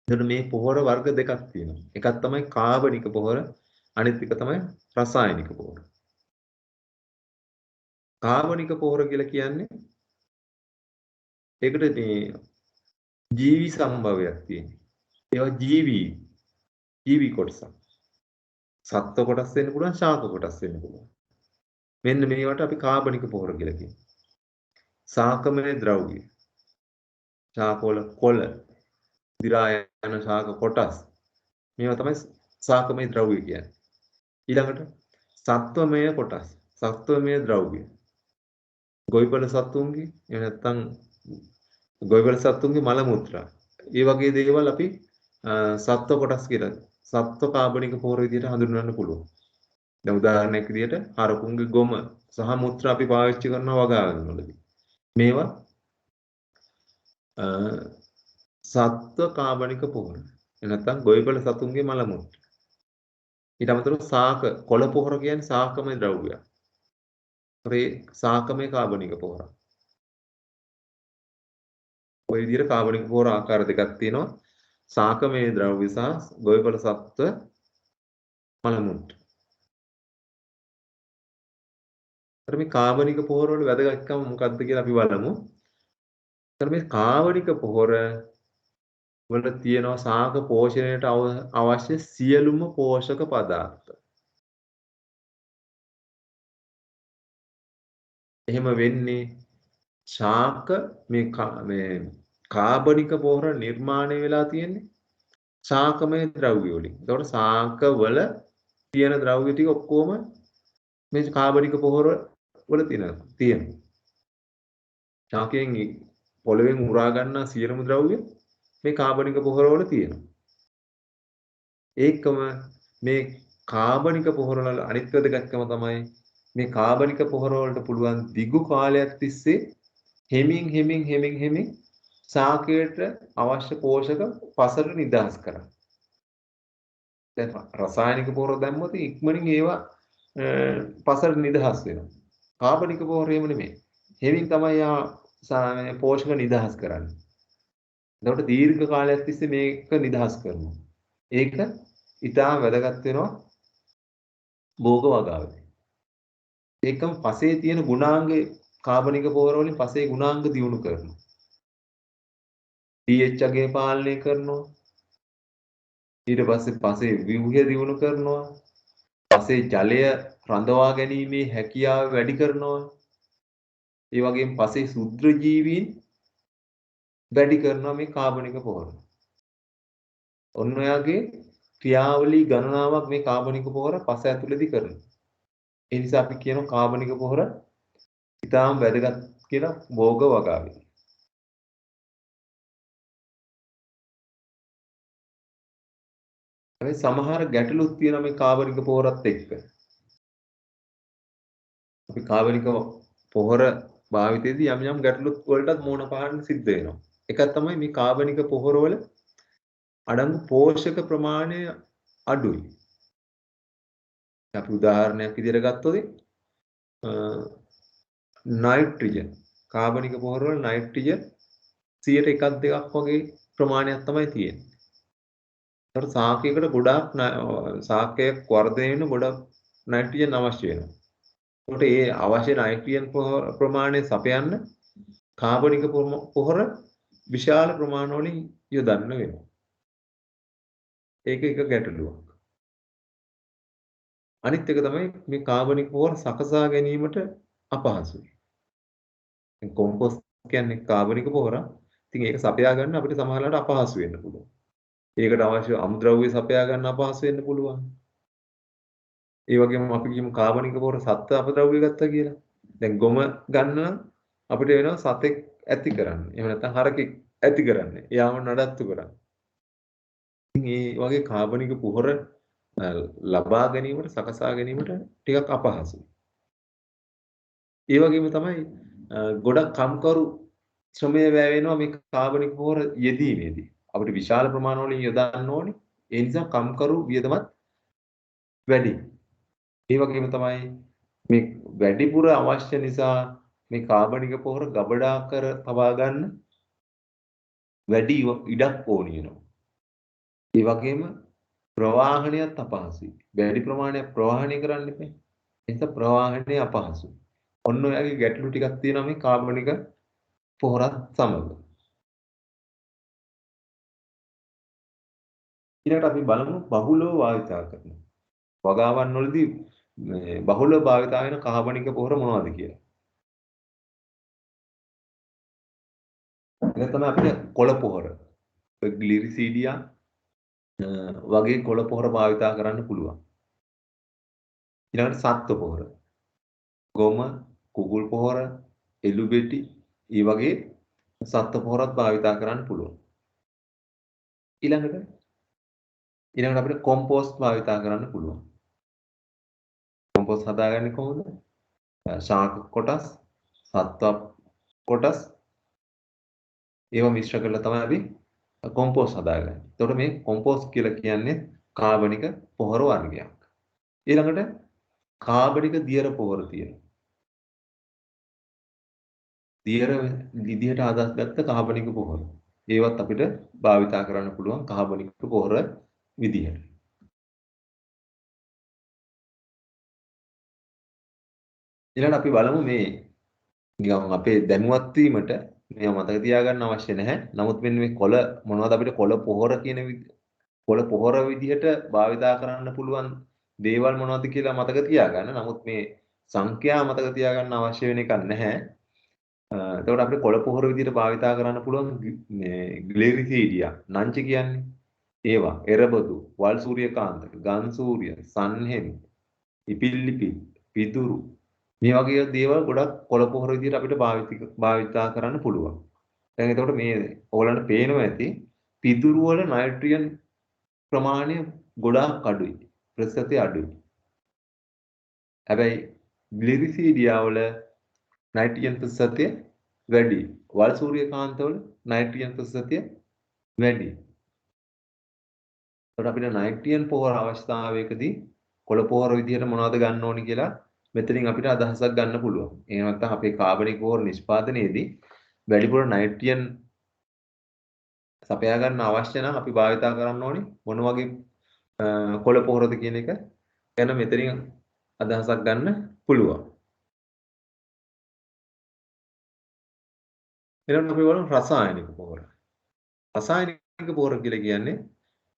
එතකොට මේ පොහොර වර්ග දෙකක් තියෙනවා. එකක් තමයි කාබනික පොහොර, අනිත් එක තමයි රසායනික පොහොර. කාබනික පොහොර කියලා කියන්නේ ඒකට මේ ජීවි සම්භවයක් තියෙනවා. ඒවා ජීවි කොටසක්. සත්ව කොටස් වෙන්න පුළුවන්, ශාක කොටස් වෙන්න පුළුවන්. මෙන්න මේවට අපි කාබනික පොහොර කියලා කියනවා. ශාකමය ද්‍රව්‍ය. ශාකවල කොළ, දිරා යන ශාක කොටස්. මේවා තමයි ශාකමය ද්‍රව්‍ය කියන්නේ. ඊළඟට සත්වමය කොටස්. සත්වමය ද්‍රව්‍ය. ගොවිපළ සතුන්ගේ එහෙම නැත්නම් ගොවිපළ සතුන්ගේ මල මුත්‍රා. ඒ වගේ දේවල් අපි සත්ව කොටස් කියලා සත්ව කාබනික පොහොර විදිහට හඳුන්වන්න පුළුවන්. දැන් උදාහරණයක් විදිහට හරකුන්ගේ ගොම සහ මුත්‍රා අපි පාවිච්චි කරනවා වගාවන වලදී. මේවා සත්ව කාබනික පොහොර. නැත්නම් ගොවිපළ සතුන්ගේ මල මුත්‍රා. ඊට අමතරව ශාක කොළ පොහොර කියන්නේ ශාකමය ද්‍රව්‍යයක්. ඒ ශාකමය කාබනික පොහොර. ওই විදිහට කාබනික පොහොර ආකාර දෙකක් තියෙනවා. ශාකමය ද්‍රව්‍ය සහ ගොවිපළ සත්ව මල මුත්‍රා. ඊට මේ කාබනික පොහොර වල වැදගත්කම මොකක්ද කියලා අපි බලමු. ඊට මේ කාබනික පොහොර වල තියෙනවා ශාක පෝෂණයට අවශ්‍ය සියලුම පෝෂක පදාර්ථ. එහෙම වෙන්නේ ශාක මේ කාබනික පොහොර නිර්මාණය වෙලා තියෙන්නේ ශාකමය ද්‍රව්‍ය වලින්. ඒතකොට ශාක වල තියෙන ද්‍රව්‍ය ටික ඔක්කොම මේ කාබනික පොහොර වල තියෙනවා. ශාකයෙන් පොළවෙන් උරා ගන්නා සියලුම ද්‍රව්‍ය මේ කාබනික පොහොර වල තියෙනවා. ඒකම මේ කාබනික පොහොර වල අනිත් වැදගත්කම තමයි මේ කාබනික පොහොර වලට පුළුවන් දිගු කාලයක් තිස්සේ හෙමින් ශාකයට අවශ්‍ය පෝෂක පසට නිදහස් කරන්න. දැන් රසායනික පොහොර දැම්මොත් ඉක්මනින් ඒවා පසට නිදහස් වෙනවා. කාබනික පොහොර එහෙම නෙමෙයි. හෙමින් තමයි පෝෂක නිදහස් කරන්නේ. එතකොට දීර්ඝ කාලයක් තිස්සේ මේක නිදහස් කරනවා. ඒක ඊටාම වැදගත් වෙනවා භෝග වගාවේදී. ඒකම පසේ තියෙන ගුණාංගේ කාබනික පොහොර වලින් පසේ ගුණාංග දියුණු කරනවා. pH අගය පාලනය කරනවා. ඊට පස්සේ පසේ ව්‍යුහය දියුණු කරනවා. පසේ ජලය රඳවා ගැනීමේ හැකියාව වැඩි කරනවා. ඒ වගේම පසේ ශුද්‍ර ජීවීන් වැඩි කරනවා මේ කාබනික පොහොර. ඔන්න ඔයගේ ක්‍රියාවලි ගණනාවක් මේ කාබනික පොහොර පස ඇතුළේදී කරනවා. ඒ නිසා අපි කියනවා කාබනික පොහොර ඉතාම වැදගත් කියලා භෝග වගාවේ. හැබැයි සමහර ගැටලුත් තියෙනවා මේ කාබනික පොහොරත් එක්ක. අපි කාබනික පොහොර භාවිතයේදී යම් යම් ගැටලුත් වලටත් මුහුණ පාන්න සිද්ධ වෙනවා. එකක් තමයි මේ කාබනික පොහොර වල අඩංගු පෝෂක ප්‍රමාණය අඩුයි. අපි උදාහරණයක් විදිහට ගත්තොත් නයිට්‍රජන් කාබනික පොහොර වල නයිට්‍රජන් 101ක් 2ක් වගේ ප්‍රමාණයක් තමයි තියෙන්නේ. ඒතර සාකයකට ගොඩාක් සාකයක් වර්ධනය වෙන ගොඩක් නයිට්‍රජන් අවශ්‍ය වෙනවා. ඒකට ඒ අවශ්‍ය නයිට්‍රජන් ප්‍රමාණය සපයන්න කාබනික පොහොර විශාල ප්‍රමාණවලින් යොදන්න වෙනවා. ඒක එක ගැටලුවක්. අනිත් එක තමයි මේ කාබනික පොහොර සකසා ගැනීමට අපහසුයි. කොම්පෝස්ට් කියන්නේ කාබනික පොහොරක්. ඉතින් ඒක සපයා ගන්න අපිට සමහරවිට අපහසු වෙන්න පුළුවන්. ඒකට අවශ්‍ය අමුද්‍රව්‍ය සපයා ගන්න අපහසු වෙන්න පුළුවන්. ඒ වගේම අපි කියමු කාබනික පොහොර සත්ත්ව අපද්‍රව්‍ය ගත්තා කියලා. දැන් ගොම ගන්න නම් අපිට වෙනවා සතෙක් ඇති කරන්න. එහෙම නැත්නම් හරකෙක් ඇති කරන්න. එයාම නඩත්තු කරන්න. ඉතින් මේ වගේ කාබනික පොහොර ලබා ගැනීමට සකසා ගැනීමට ටිකක් අපහසුයි. ඒ වගේම තමයි ගොඩක් කම්කරු ශ්‍රමය වැය වෙනවා මේ කාබනික පොහොර යෙදීමේදී. අපිට විශාල ප්‍රමාණ වලින් යොදන්න ඕනේ. ඒ නිසා කම්කරු වියදමත් වැඩි. ඒ වගේම තමයි මේ වැඩිපුර අවශ්‍ය නිසා මේ කාබනික පොහොර ගබඩා කර තබා ගන්න වැඩි ඉඩක් ඕනි වෙනවා. ඒ වගේම ප්‍රවාහනයත් අපහසුයි. වැඩි ප්‍රමාණයක් ප්‍රවාහනය කරන්න එපා. ඒ නිසා ප්‍රවාහනය අපහසුයි. ඔන්න ඔයගේ ගැටලු ටිකක් තියෙනවා මේ කාබනික පොහොරත් සමග. ඊළඟට අපි බලමු බහුලව භාවිතා කරන. වගාවන් වලදී මේ බහුලව භාවිතා වෙන කාබනික පොහොර මොනවද කියලා. ඒක තමයි අපිට කොළ පොහොර. ග්ලිරිසීඩියා වගේ කොළ පොහොර භාවිතා කරන්න පුළුවන්. ඊළඟට සත්ත්ව පොහොර. ගොම, කුකුල් පොහොර, එළුබෙටි, ඒ වගේ සත්ත්ව පොහොරත් භාවිතා කරන්න පුළුවන්. ඊළඟට අපිට කොම්පෝස්ට් භාවිතා කරන්න පුළුවන්. කොම්පෝස්ට් හදාගන්නේ කොහොමද? ශාක කොටස්, සත්ව කොටස් ඒවා මිශ්‍ර කරලා තමයි අපි කොම්පෝස්ට් හදාගන්නේ. එතකොට මේ කොම්පෝස්ට් කියලා කියන්නේ කාබනික පොහොර වර්ගයක්. ඊළඟට කාබනික දියර පොහොර තියෙනවා. දියර විදිහට හදාගත්ත කාබනික පොහොර. ඒවත් අපිට භාවිතා කරන්න පුළුවන් කාබනික පොහොර විදිහට. ඊළඟට අපි බලමු මේ නිකන් අපේ දැනුවත් වීමට මේව මතක තියාගන්න අවශ්‍ය නැහැ. නමුත් මෙන්න මේ කොළ මොනවද අපිට කොළ පොහොර කියන කොළ පොහොර විදිහට භාවිතා කරන්න පුළුවන් දේවල් මොනවද කියලා මතක තියාගන්න. නමුත් මේ සංඛ්‍යා මතක තියාගන්න අවශ්‍ය වෙන එකක් නැහැ. එතකොට අපිට කොළ පොහොර විදිහට භාවිතා කරන්න පුළුවන් මේ ග්ලෙරිසීඩියා නංච කියන්නේ ඒවා එරබදු වල් සූර්යකාන්ත ගන් සූර්ය සන්හෙන් ඉපිල්ලිපිල් පිදුරු මේ වගේ දේවල් ගොඩක් කොළ පොහොර විදිහට අපිට භාවිතා කරන්න පුළුවන්. දැන් එතකොට මේ ඕගලන්ට පේනවා ඇති පිදුරු වල නයිට්‍රජන් ප්‍රමාණය ගොඩාක් අඩුයි. ප්‍රතිශතය අඩුයි. හැබැයි ග්ලිරිසීඩියා වල නයිට්‍රජන් ප්‍රතිශතය වැඩි. වල් සූර්යකාන්ත වල නයිට්‍රජන් ප්‍රතිශතය වැඩි. එතකොට අපිට නයිට්‍රජන් පොහොර අවස්ථාවකදී කොළ පොහොර විදිහට මොනවද ගන්න ඕනි කියලා මෙතනින් අපිට අදහසක් ගන්න පුළුවන්. එහෙම නැත්නම් අපේ කාබනික පොහොර නිෂ්පාදනයේදී වැඩිපුර නයිට්‍රජන් සපයා ගන්න අවශ්‍ය නම් අපි භාවිතා කරන්න ඕනේ මොන වගේ කොළ පොහොරද කියන එක ගැන මෙතනින් අදහසක් ගන්න පුළුවන්. ඊළඟට අපි බලමු රසායනික පොහොර. රසායනික පොහොර කියලා කියන්නේ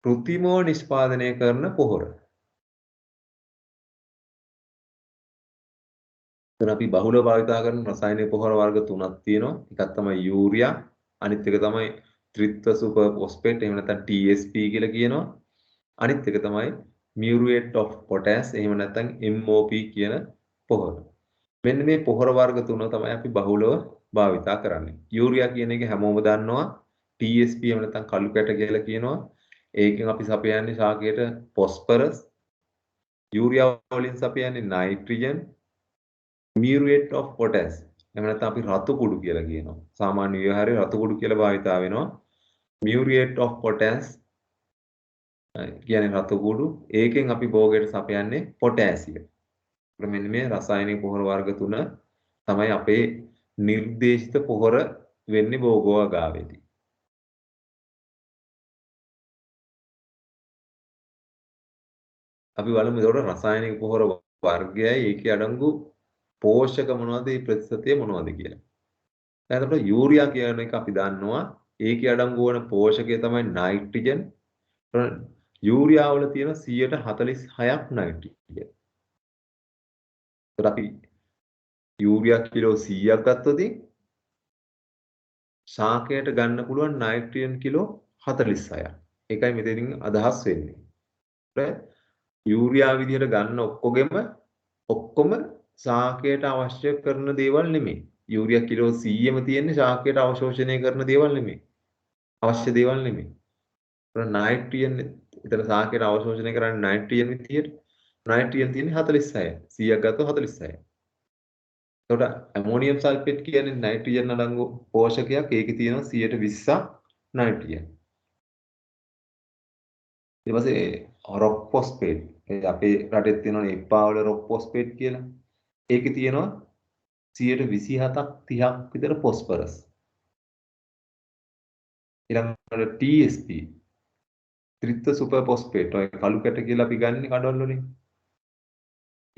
කෘත්‍රිමව නිෂ්පාදනය කරන පොහොර. එතන අපි බහුලව භාවිතා කරන රසායනික පොහොර වර්ග තුනක් තියෙනවා. එකක් තමයි යූරියා, අනිත් එක තමයි ත්‍රිත්ව සුපර් ෆොස්ෆේට් එහෙම නැත්නම් TSP කියලා කියනවා. අනිත් එක තමයි muriate of potash එහෙම නැත්නම් MOP කියන පොහොර. මෙන්න මේ පොහොර වර්ග තුන තමයි අපි බහුලව භාවිතා කරන්නේ. යූරියා කියන එක හැමෝම දන්නවා. TSP එහෙම නැත්නම් කළු කැට කියලා කියනවා. ඒකෙන් අපි සපයන්නේ ශාකයට phosphorus. යූරියා වලින් සපයන්නේ nitrogen. muriate of potash එහෙම නැත්නම් අපි රතු කුඩු කියලා කියනවා. සාමාන්‍ය ව්‍යවහාරයේ රතු කුඩු කියලා භාවිතා වෙනවා. muriate of potash කියන්නේ රතු කුඩු. ඒකෙන් අපි භෝගයට සපයන්නේ පොටෑසියම්. මෙන්න මේ රසායනික පොහොර වර්ග තුන තමයි අපේ නිර්දේශිත පොහොර වෙන්නේ භෝගෝගාවේදී. අපි බලමු ඒකට රසායනික පොහොර වර්ගයයි ඒකේ අඩංගු පෝෂක මොනවද මේ ප්‍රතිශතය මොනවද කියලා. දැන් අපිට යූරියා කියන එක අපි දන්නවා ඒකේ අඩංගු වන පෝෂකය තමයි නයිට්‍රජන්. යූරියා වල තියෙන 146ක් නයිට්‍රජන්. අපි යූරියා කිලෝ 100ක් ගත්තොත් ශාකයට ගන්න පුළුවන් නයිට්‍රජන් කිලෝ 46ක්. ඒකයි මෙතනින් අදහස් වෙන්නේ. යූරියා විදිහට ගන්න ඔක්කොම ශාකයට අවශ්‍ය කරන දේවල් නෙමෙයි. යූරියා කිලෝ 100ෙම තියෙන්නේ ශාකයට අවශෝෂණය කරන දේවල් නෙමෙයි. අවශ්‍ය දේවල් නෙමෙයි. නයිට්‍රජන් එතන ශාකයට අවශෝෂණය කරන්නේ නයිට්‍රජන් විදිහට. නයිට්‍රජන් තියෙන්නේ 46. 100ක් ගත්තොත් 46. එතකොට ඇමෝනියම් සල්ෆේට් කියන්නේ නයිට්‍රජන් අඩංගු පෝෂකයක්. ඒකේ තියෙනවා 120ක් නයිට්‍රජන්. ඊට පස්සේ රොක් ෆොස්ෆේට්. අපේ රටේ තියෙනවා එප්පා වල රොක් ෆොස්ෆේට් කියලා. ඒකේ තියෙනවා 127ක් 30ක් විතර ෆොස්ෆරස්. ඊළඟට TSP ත්‍රිත්ව සුපර් ෆොස්ෆේට්. ඔය කළු කැට කියලා අපි ගන්න කඩවල වලින්.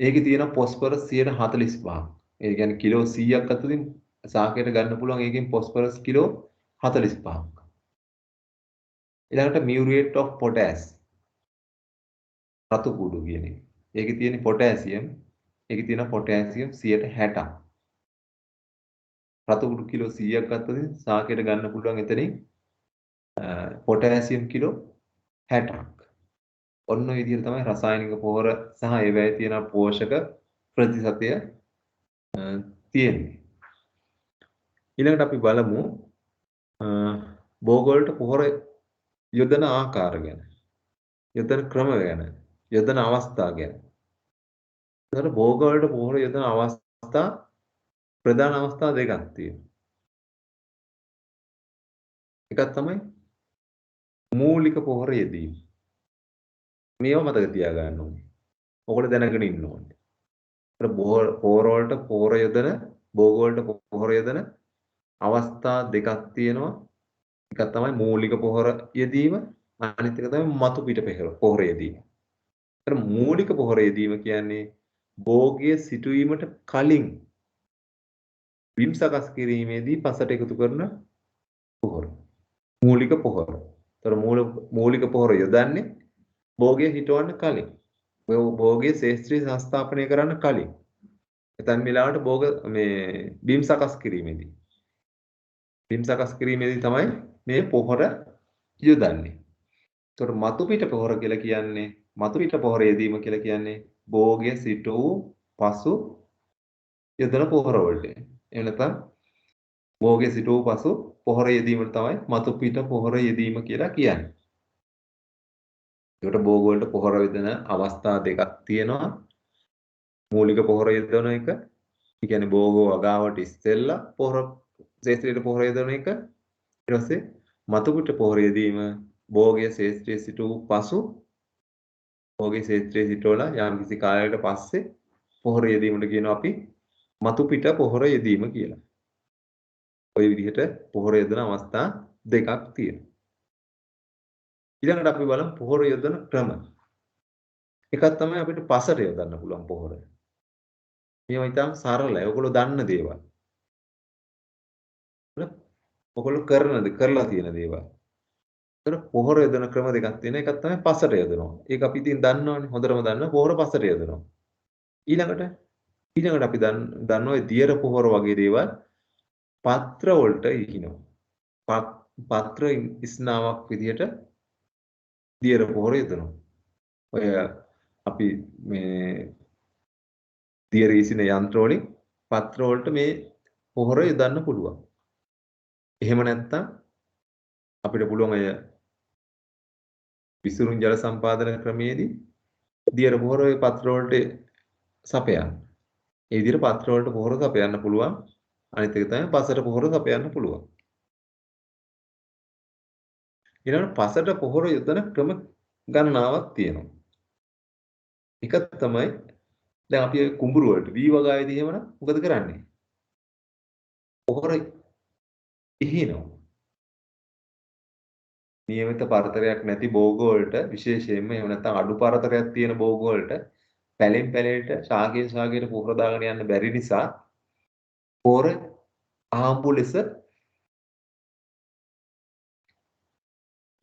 ඒකේ තියෙන ෆොස්ෆරස් 145ක්. ඒ කියන්නේ කිලෝ 100ක් අතරින් ශාකයට ගන්න පුළුවන් ඒකෙන් ෆොස්ෆරස් කිලෝ 45ක්. ඊළඟට muriate of potash රතු කුඩු කියන එක. ඒකේ තියෙන පොටෑසියම් 160ක්. රතු කුඩු කිලෝ 100ක් ගත්තොත් ශාකයට ගන්න පුළුවන් එතනින් පොටෑසියම් කිලෝ 60ක්. ඔන්න ඔය විදිහට තමයි රසායනික පොහොර සහ ඒවැය තියෙන පෝෂක ප්‍රතිශතය තියෙන්නේ. ඊළඟට අපි බලමු භෝග වලට පොහොර යොදන ආකාර ගැන. යොදන ක්‍රම ගැන. යොදන අවස්ථා ගැන. ඒතර භෝග වලට පොහොර යොදන අවස්ථා ප්‍රධාන අවස්ථා දෙකක් තියෙනවා. එකක් තමයි මූලික පොහොර යෙදීම. මේව මතක තියාගන්න ඕනේ. ඔකට දැනගෙන ඉන්න ඕනේ. ඒතර පොහොර වලට පොහොර යොදන භෝග වලට පොහොර යොදන අවස්ථා දෙකක් තියෙනවා. එකක් තමයි මූලික පොහොර යෙදීම, අනිත් එක තමයි මතු පිට පොහොර යෙදීම. ඒතර මූලික පොහොර යෙදීම කියන්නේ භෝගයේ සිටුවීමට කලින් බිම් සකස් කිරීමේදී පසට එකතු කරන පොහොර. මූලික පොහොර. ඒතර මූලික පොහොර යොදන්නේ භෝගයේ හිටවන්න කලින්. භෝගයේ ශේෂ්ත්‍රීය සංස්ථාපනය කරන්න කලින්. එතන වෙලාවට භෝග බිම් සකස් කිරීමේදී. බිම් සකස් කිරීමේදී තමයි මේ පොහොර යොදන්නේ. ඒතර මතු පිට පොහොර කියලා කියන්නේ මතු පිට පොහොර යෙදීම කියලා කියන්නේ භෝගයේ සිට වූ පසු යොදන පොහොර වලට. එහෙම නැත්නම් භෝගයේ සිට වූ පසු පොහොර යෙදීමට තමයි මතු පිට පොහොර යෙදීම කියලා කියන්නේ. ඒකට භෝග වලට පොහොර යොදන අවස්ථා දෙකක් තියෙනවා. මූලික පොහොර යොදන එක. ඒ කියන්නේ භෝග වගාවට ඉස්සෙල්ලා පොහොර ශේෂ්ත්‍රයට පොහොර යොදන එක. ඊට පස්සේ මතු පිට පොහොර යෙදීම භෝගයේ ශේෂ්ත්‍රයේ සිට වූ පසු භෝගයේ ශේෂ්ත්‍රයේ සිටවලා යම් කිසි කාලයකට පස්සේ පොහොර යෙදීමට කියනවා අපි මතු පිට පොහොර යෙදීම කියලා. ওই විදිහට පොහොර යොදන අවස්ථා දෙකක් තියෙනවා. ඊළඟට අපි බලමු පොහොර යොදන ක්‍රම. එකක් තමයි අපිට පසට යොදන්න පුළුවන් පොහොර. මේවා ඉතාම සරලයි. ඔයගොල්ලෝ දන්න දේවල්. ඔයගොල්ලෝ කරලා තියෙන දේවල්. ඒතර පොහොර යොදන ක්‍රම දෙකක් තියෙනවා. එකක් තමයි පසට යොදනවා. ඒක අපි ඉතින් දන්නවනේ. හොඳටම දන්නවා පොහොර පසට යොදනවා. ඊළඟට අපි දන්නවා ඔය දියර පොහොර වගේ දේවල් පත්‍ර වලට ඉහිනවා. පත්‍ර ඉස්නාවක් විදියට දියර පොහොර යොදනවා. ඔය අපි මේ දියර ඉසින යන්ත්‍ර වලින් පත්‍ර වලට මේ පොහොර යොදන්න පුළුවන්. එහෙම නැත්නම් අපිට පුළුවන් අය විසුරුම් ජල සම්පාදන ක්‍රමයේදී දියර පොහොර ඔය පත්‍ර වලට සපයන්න. ඒ විදිහට පත්‍ර වලට පොහොර සපයන්න පුළුවන්. අනිත් එක තමයි පසට පොහොර සපයන්න පුළුවන්. ඊළඟට පසට පොහොර යොදන ක්‍රම ගණනාවක් තියෙනවා. එක තමයි දැන් අපි කුඹුරු වලට වී වගාවේදී එහෙමනම් මොකද කරන්නේ? පොහොර ඉහිනවා. නියමිත පරතරයක් නැති භෝග වලට විශේෂයෙන්ම එහෙම නැත්නම් අඩු පරතරයක් තියෙන භෝග වලට පැලෙන් පැලයට ශාකයෙන් ශාකයට පොහොර දාගෙන යන්න බැරි නිසා පොහොර ආම්බු ලෙස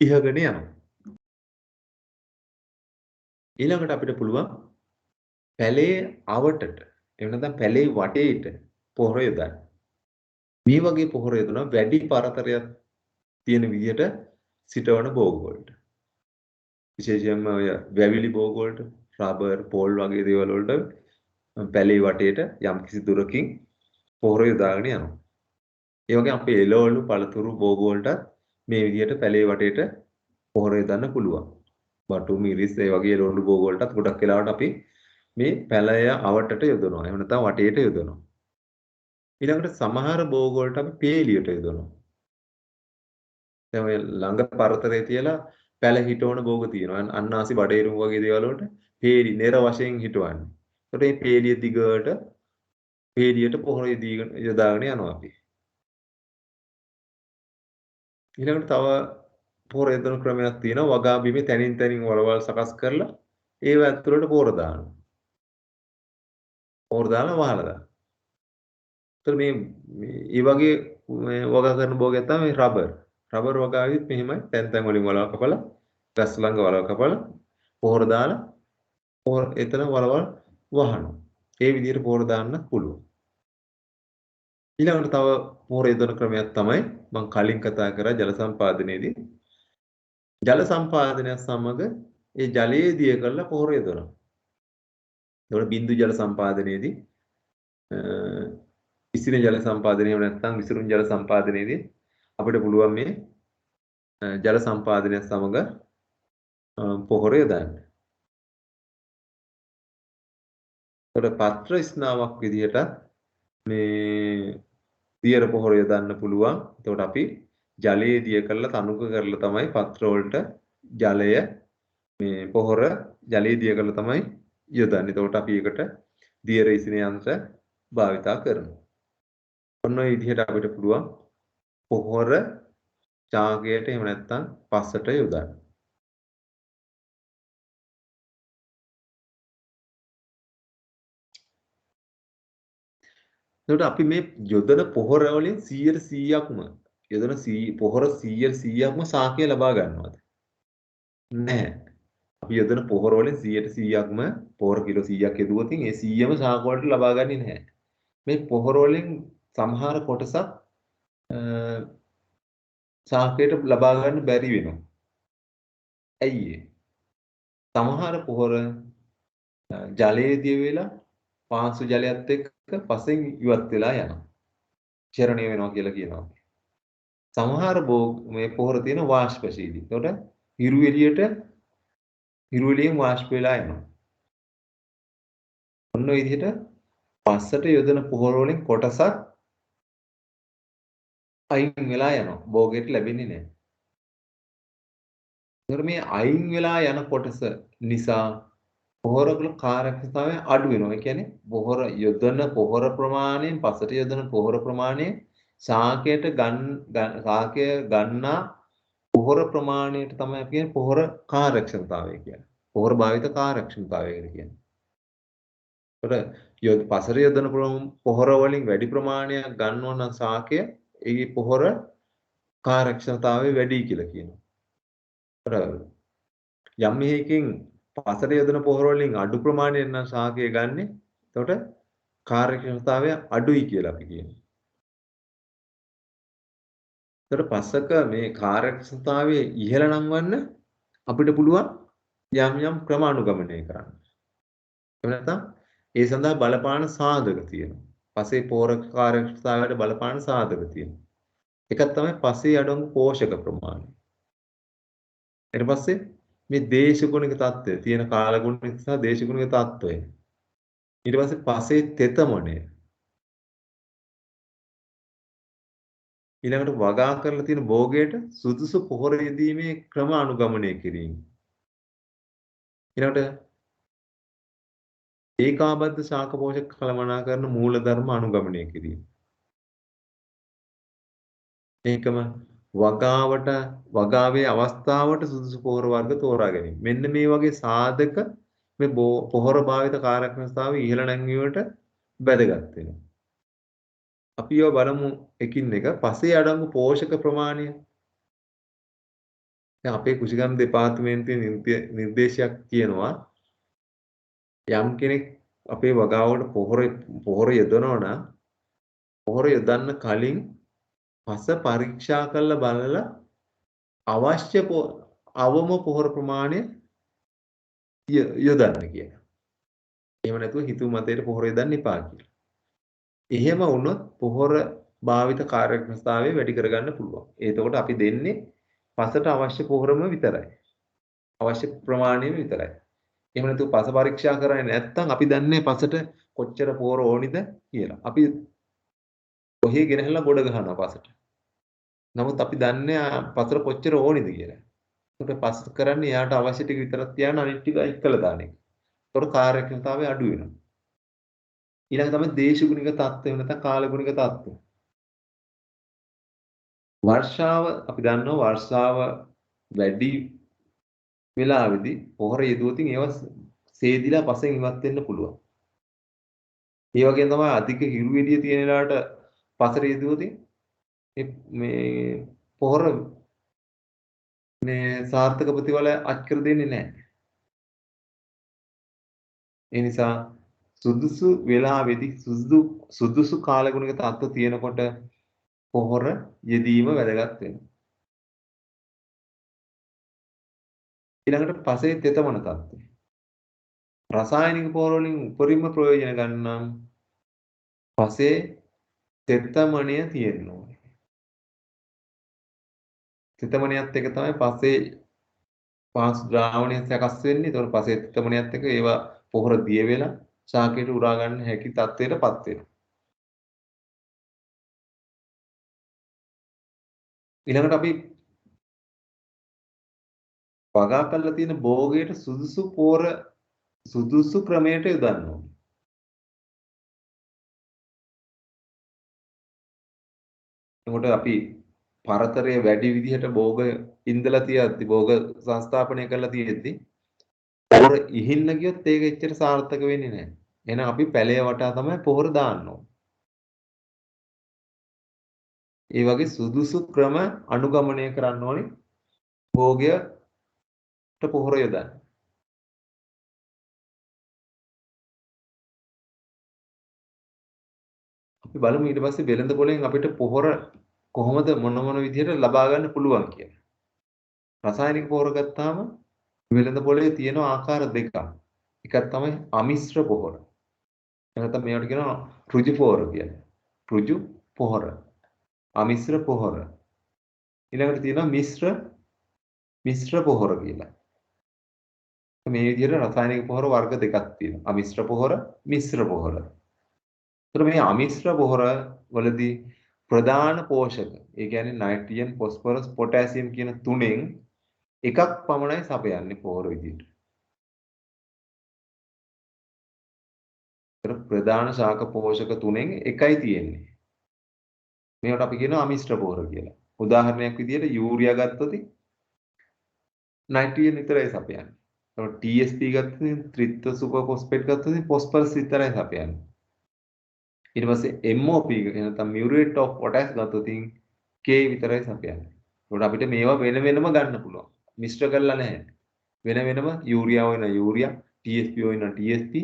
ඉහගෙන යනවා. ඊළඟට අපිට පුළුවන් පැලේ අවටට එහෙම නැත්නම් පැලේ වටේට පොහොර යොදන්න. මේ වගේ පොහොර යොදනවා වැඩි පරතරයක් තියෙන විදිහට සිටවන භෝග වලට. විශේෂයෙන්ම ඔය වැවිලි භෝග වලට රබර්, පෝල් වගේ දේවල් වලට පැලේ වටේට යම්කිසි දුරකින් පොහොර යොදාගෙන යනවා. ඒ වගේ අපේ එළවලු පළතුරු භෝග වලට මේ විදිහට පැලේ වටේට පොහොර යොදන්න පුළුවන්. බටු මිරිස් ඒ වගේ එළවලු භෝග වලටත් ගොඩක් වෙලාවට අපි මේ පැලය අවටට යොදනවා. එහෙම නැත්නම් වටේට යොදනවා. ඊළඟට සමහර භෝග වලට අපි පේලියට යොදනවා. දැන් ඔය ළඟ පරතරේ තියලා පැල හිටවන භෝග තියෙනවා. අන්නාසි බඩේරුම් වගේ දේවල් වලට පේලි නෙර වශයෙන් හිටවන්නේ. ඒකට මේ පේලිය දිගට පේලියට පොහොර යොදාගෙන යනවා අපි. ඊළඟට තව පොහොර යොදන ක්‍රමයක් තියෙනවා. වගා බිමේ තනින් තනින් වලවල් සකස් කරලා ඒව ඇතුළට පොහොර දානවා. පොහොර දාලා වහලා දානවා. ඒතර මේ වගේ වගා කරන භෝගයක් තමයි රබර්. රබර් වගාවෙත් මෙහෙමයි තැන් වලින් වලව කපලා ගස් ළඟ වලව කපලා පොහොර දාලා පොහොර එතන වලවල් වහනවා. ඒ විදිහට පොහොර දාන්න පුළුවන්. ඊළඟට තව පොහොර යොදන ක්‍රමයක් තමයි මම කලින් කතා කරා ජල සම්පාදනයේදී. ජල සම්පාදනය සමග ඒ ජලයේ දිය කරලා පොහොර යොදනවා. ඒවල බින්දු ජල සම්පාදනයේදී ඉසින ජල සම්පාදනය එහෙම නැත්නම් විසුරුම් ජල සම්පාදනයේදී අපිට පුළුවන් මේ ජල සම්පාදනය සමග පොහොර යොදන්න. ඒකට පත්‍ර ස්නාවක් විදිහට මේ දියර පොහොර යොදන්න පුළුවන්. එතකොට අපි ජලයේ දිය කරලා තනුක කරලා තමයි පත්‍ර වලට ජලය මේ පොහොර ජලයේ දිය කරලා තමයි යොදන්නේ. එතකොට අපි ඒකට දියර ඉසින යන්ත්‍ර භාවිතා කරනවා. ඔන්න ඔය විදිහට අපිට පුළුවන් පොහොර චාකයට එහෙම නැත්නම් පස්සට යොදන්න. එතකොට අපි මේ යොදන පොහොර වලින් 100%ක්ම යොදන පොහොර 100%ක්ම සාකය ලබා ගන්නවද? නැහැ. අපි යොදන පොහොර වලින් 100%ක්ම පොහොර කිලෝ 100ක් යදුවොත් ඒ 100ම සාක වලට ලබා ගන්නේ නැහැ. මේ පොහොර වලින් සමහර කොටසක් සාකයට ලබා ගන්න බැරි වෙනවා. ඇයි ඒ? සමහර පොහොර ජලයේ දිය වෙලා පාංශු ජලයත් එක්ක පසෙන් ඉවත් වෙලා යනවා. ක්ෂරණය වෙනවා කියලා කියනවා. සමහර මේ පොහොර තියෙන වාෂ්පශීලී. ඒකට හිරු එළියෙන් වාෂ්ප වෙලා යනවා. ඔන්න ඔය විදිහට පස්සට යොදන පොහොර වලින් කොටසක් අයින් වෙලා යනවා. භෝගයට ලැබෙන්නේ නැහැ. ඒතර මේ අයින් වෙලා යන කොටස නිසා පොහොරවල කාර්යක්ෂමතාවය අඩු වෙනවා. ඒ කියන්නේ පොහොර යොදන පොහොර ප්‍රමාණයෙන් පස්සට යොදන පොහොර ප්‍රමාණය සාකයට සාකය ගන්නා පොහොර ප්‍රමාණයට තමයි අපි කියන්නේ පොහොර කාර්යක්ෂමතාවය කියන්නේ. පොහොර භාවිත කාර්යක්ෂමතාවය කියන්නේ. ඒකට පසර යොදන පොහොර වලින් වැඩි ප්‍රමාණයක් ගන්නවා නම් සාකය ඒ පොහොර කාර්යක්ෂමතාවය වැඩි කියලා කියනවා. යම් මේකකින් පසර යොදන පොහොර වලින් අඩු ප්‍රමාණයක් නම් සාකය ගන්නෙ. එතකොට කාර්යක්ෂමතාවය අඩුයි කියලා අපි කියනවා. එතකොට පස්සක මේ කාර්යක්ෂමතාවයේ ඉහළ නංවන්න අපිට පුළුවන් යම් යම් ක්‍රම අනුගමනය කරන්න. එහෙම නැත්නම් ඒ සඳහා බලපාන සාධක තියෙනවා. පසේ පෝර කාර්යක්ෂමතාවයට බලපාන සාධක තියෙනවා. එකක් තමයි පසේ අඩංගු පෝෂක ප්‍රමාණය. ඊට පස්සේ මේ දේශගුණික தত্ত্বය තියෙන කාලගුණික සහ දේශගුණික தত্ত্বය. ඊට පස්සේ පසේ තෙතමනය. ඊළඟට වගා කරලා තියෙන භෝගයට සුදුසු පොහොර යෙදීමේ ක්‍රම අනුගමනය කිරීම. ඊළඟට ඒකාබද්ධ ශාක පෝෂක කළමනාකරන මූලධර්ම අනුගමනය කිරීම. ඒකම වගාවේ අවස්ථාවට සුදුසු පොහොර වර්ග තෝරා ගැනීම. මෙන්න මේ වගේ සාධක මේ පොහොර භාවිත කාර්යක්ෂමතාවය ඉහළ නැංවීමට වැදගත් වෙනවා. අපි ඒවා බලමු එකින් එක. පසේ අඩංගු පෝෂක ප්‍රමාණය. දැන් අපේ කෘෂිකර්ම දෙපාර්තමේන්තුවේ නිර්දේශයක් කියනවා යම් කෙනෙක් අපේ වගාවට පොහොර යොදනවා නම් පොහොර යොදන්න කලින් පස පරීක්ෂා කරලා බලලා අවශ්‍ය අවම පොහොර ප්‍රමාණය යොදන්න කියලා. එහෙම නැතුව හිතුව මතයට පොහොර යොදන්න එපා කියලා. එහෙම වුණොත් පොහොර භාවිත කාර්යක්ෂමතාවය වැඩි කරගන්න පුළුවන්. එතකොට අපි දෙන්නේ පසට අවශ්‍ය පොහොරම විතරයි. අවශ්‍ය ප්‍රමාණයම විතරයි. එහෙම නැතුව පස පරීක්ෂා කරන්නේ නැත්නම් අපි දන්නේ පසට කොච්චර පොහොර ඕනිද කියලා. අපි ඔහේ ගෙනහැල්ලා ගොඩ ගහනවා පසට. නමුත් අපි දන්නේ පසට කොච්චර ඕනිද කියලා. ඒකට පස කරන්නේ යාට අවශ්‍ය ටික විතරක් තියාන අනිත් ටික එක්කලා දාන එක. ඒතකොට කාර්යක්ෂමතාවය අඩු වෙනවා. ඊළඟ තමයි දේශගුණික தত্ত্বය නැත්නම් කාලගුණික தত্ত্বය. වර්ෂාව අපි දන්නවා වර්ෂාව වැඩි වෙලාවේදී පොහොර යෙදුවොතින් ඒවා සේදිලා පසෙන් ඉවත් වෙන්න පුළුවන්. ඒ වගේම තමයි අධික හිරු එළිය තියෙන වෙලාවට පසර යෙදුවොතින් මේ පොහොර මේ සාර්ථක ප්‍රතිඵල අත් කර දෙන්නේ නැහැ. ඒ නිසා සුදුසු වෙලාවේදී සුදුසු කාලගුණික தত্ত্ব තියෙනකොට පොහොර යෙදීම වැදගත් වෙනවා. ඊළඟට පසේ තෙතමන தত্ত্বය. රසායනික පොහොර වලින් උපරිම ප්‍රයෝජන ගන්නම් පසේ තෙතමනය තියෙන්න ඕනේ. තෙතමනයත් එක තමයි පසේ පාස් ද්‍රාවණය සකස් වෙන්නේ. ඒතකොට පසේ තෙතමනයත් එක ඒවා පොහොර දිය වෙලා ශාකයට උරා ගන්න හැකි තත්ත්වයටපත් වෙනවා. ඊළඟට අපි වගා කරලා තියෙන භෝගයට සුදුසු ක්‍රමයට යොදන්න ඕනේ. එතකොට අපි පරතරය වැඩි විදිහට භෝග ඉඳලා තියද්දි භෝග සංස්ථාපනය කරලා තියෙද්දි පොහොර ඉහින්න ගියොත් ඒක එච්චර සාර්ථක වෙන්නේ නැහැ. එහෙනම් අපි පැලය වටා තමයි පොහොර දාන්න ඕනේ. ඒ වගේ සුදුසු ක්‍රම අනුගමනය කරන්න ඕනේ භෝගයට පොහොර යොදන්න. අපි බලමු ඊට පස්සේ වෙළඳ පොලෙන් අපිට පොහොර කොහොමද මොන විදිහට ලබා ගන්න පුළුවන් කියලා. රසායනික පොහොර ගත්තාම වෙළඳ පොලේ තියෙන ආකාර දෙකක්. එකක් තමයි අමිශ්‍ර පොහොර. එහෙනම් මේවට කියනවා ඍජු පොහොර කියලා. ඍජු පොහොර. අමිශ්‍ර පොහොර. ඊළඟට තියෙනවා මිශ්‍ර පොහොර කියලා. මේ විදිහට රසායනික පොහොර වර්ග දෙකක් තියෙනවා. අමිශ්‍ර පොහොර, මිශ්‍ර පොහොර. ඒතර මේ අමිශ්‍ර පොහොර වලදී ප්‍රධාන පෝෂක, ඒ කියන්නේ නයිට්‍රජන්, ෆොස්ෆරස්, පොටෑසියම් කියන තුනෙන් එකක් පමණයි සපයන්නේ පොහොර විදිහට. ඒතර ප්‍රධාන ශාක පෝෂක තුනෙන් එකයි තියෙන්නේ. මේවට අපි කියනවා අමිශ්‍ර පොහොර කියලා. උදාහරණයක් විදිහට යූරියා ගත්තොත් නයිට්‍රජන් විතරයි සපයන්නේ. ඒතකොට TSP ගත්තොත් ත්‍රිත්ව සුපර් ෆොස්ෆේට් ගත්තොත් ෆොස්ෆරස් විතරයි සපයන්නේ. ඊට පස්සේ MOP එක නැත්නම් මියුරේට් ඔෆ් පොටෑස් ගත්තොත් K විතරයි සපයන්නේ. ඒකට අපිට මේවා වෙන වෙනම ගන්න පුළුවන්. මිශ්‍ර කරලා නැහැ. වෙන වෙනම යූරියා වෙන යූරියා, TSP වෙන TSP,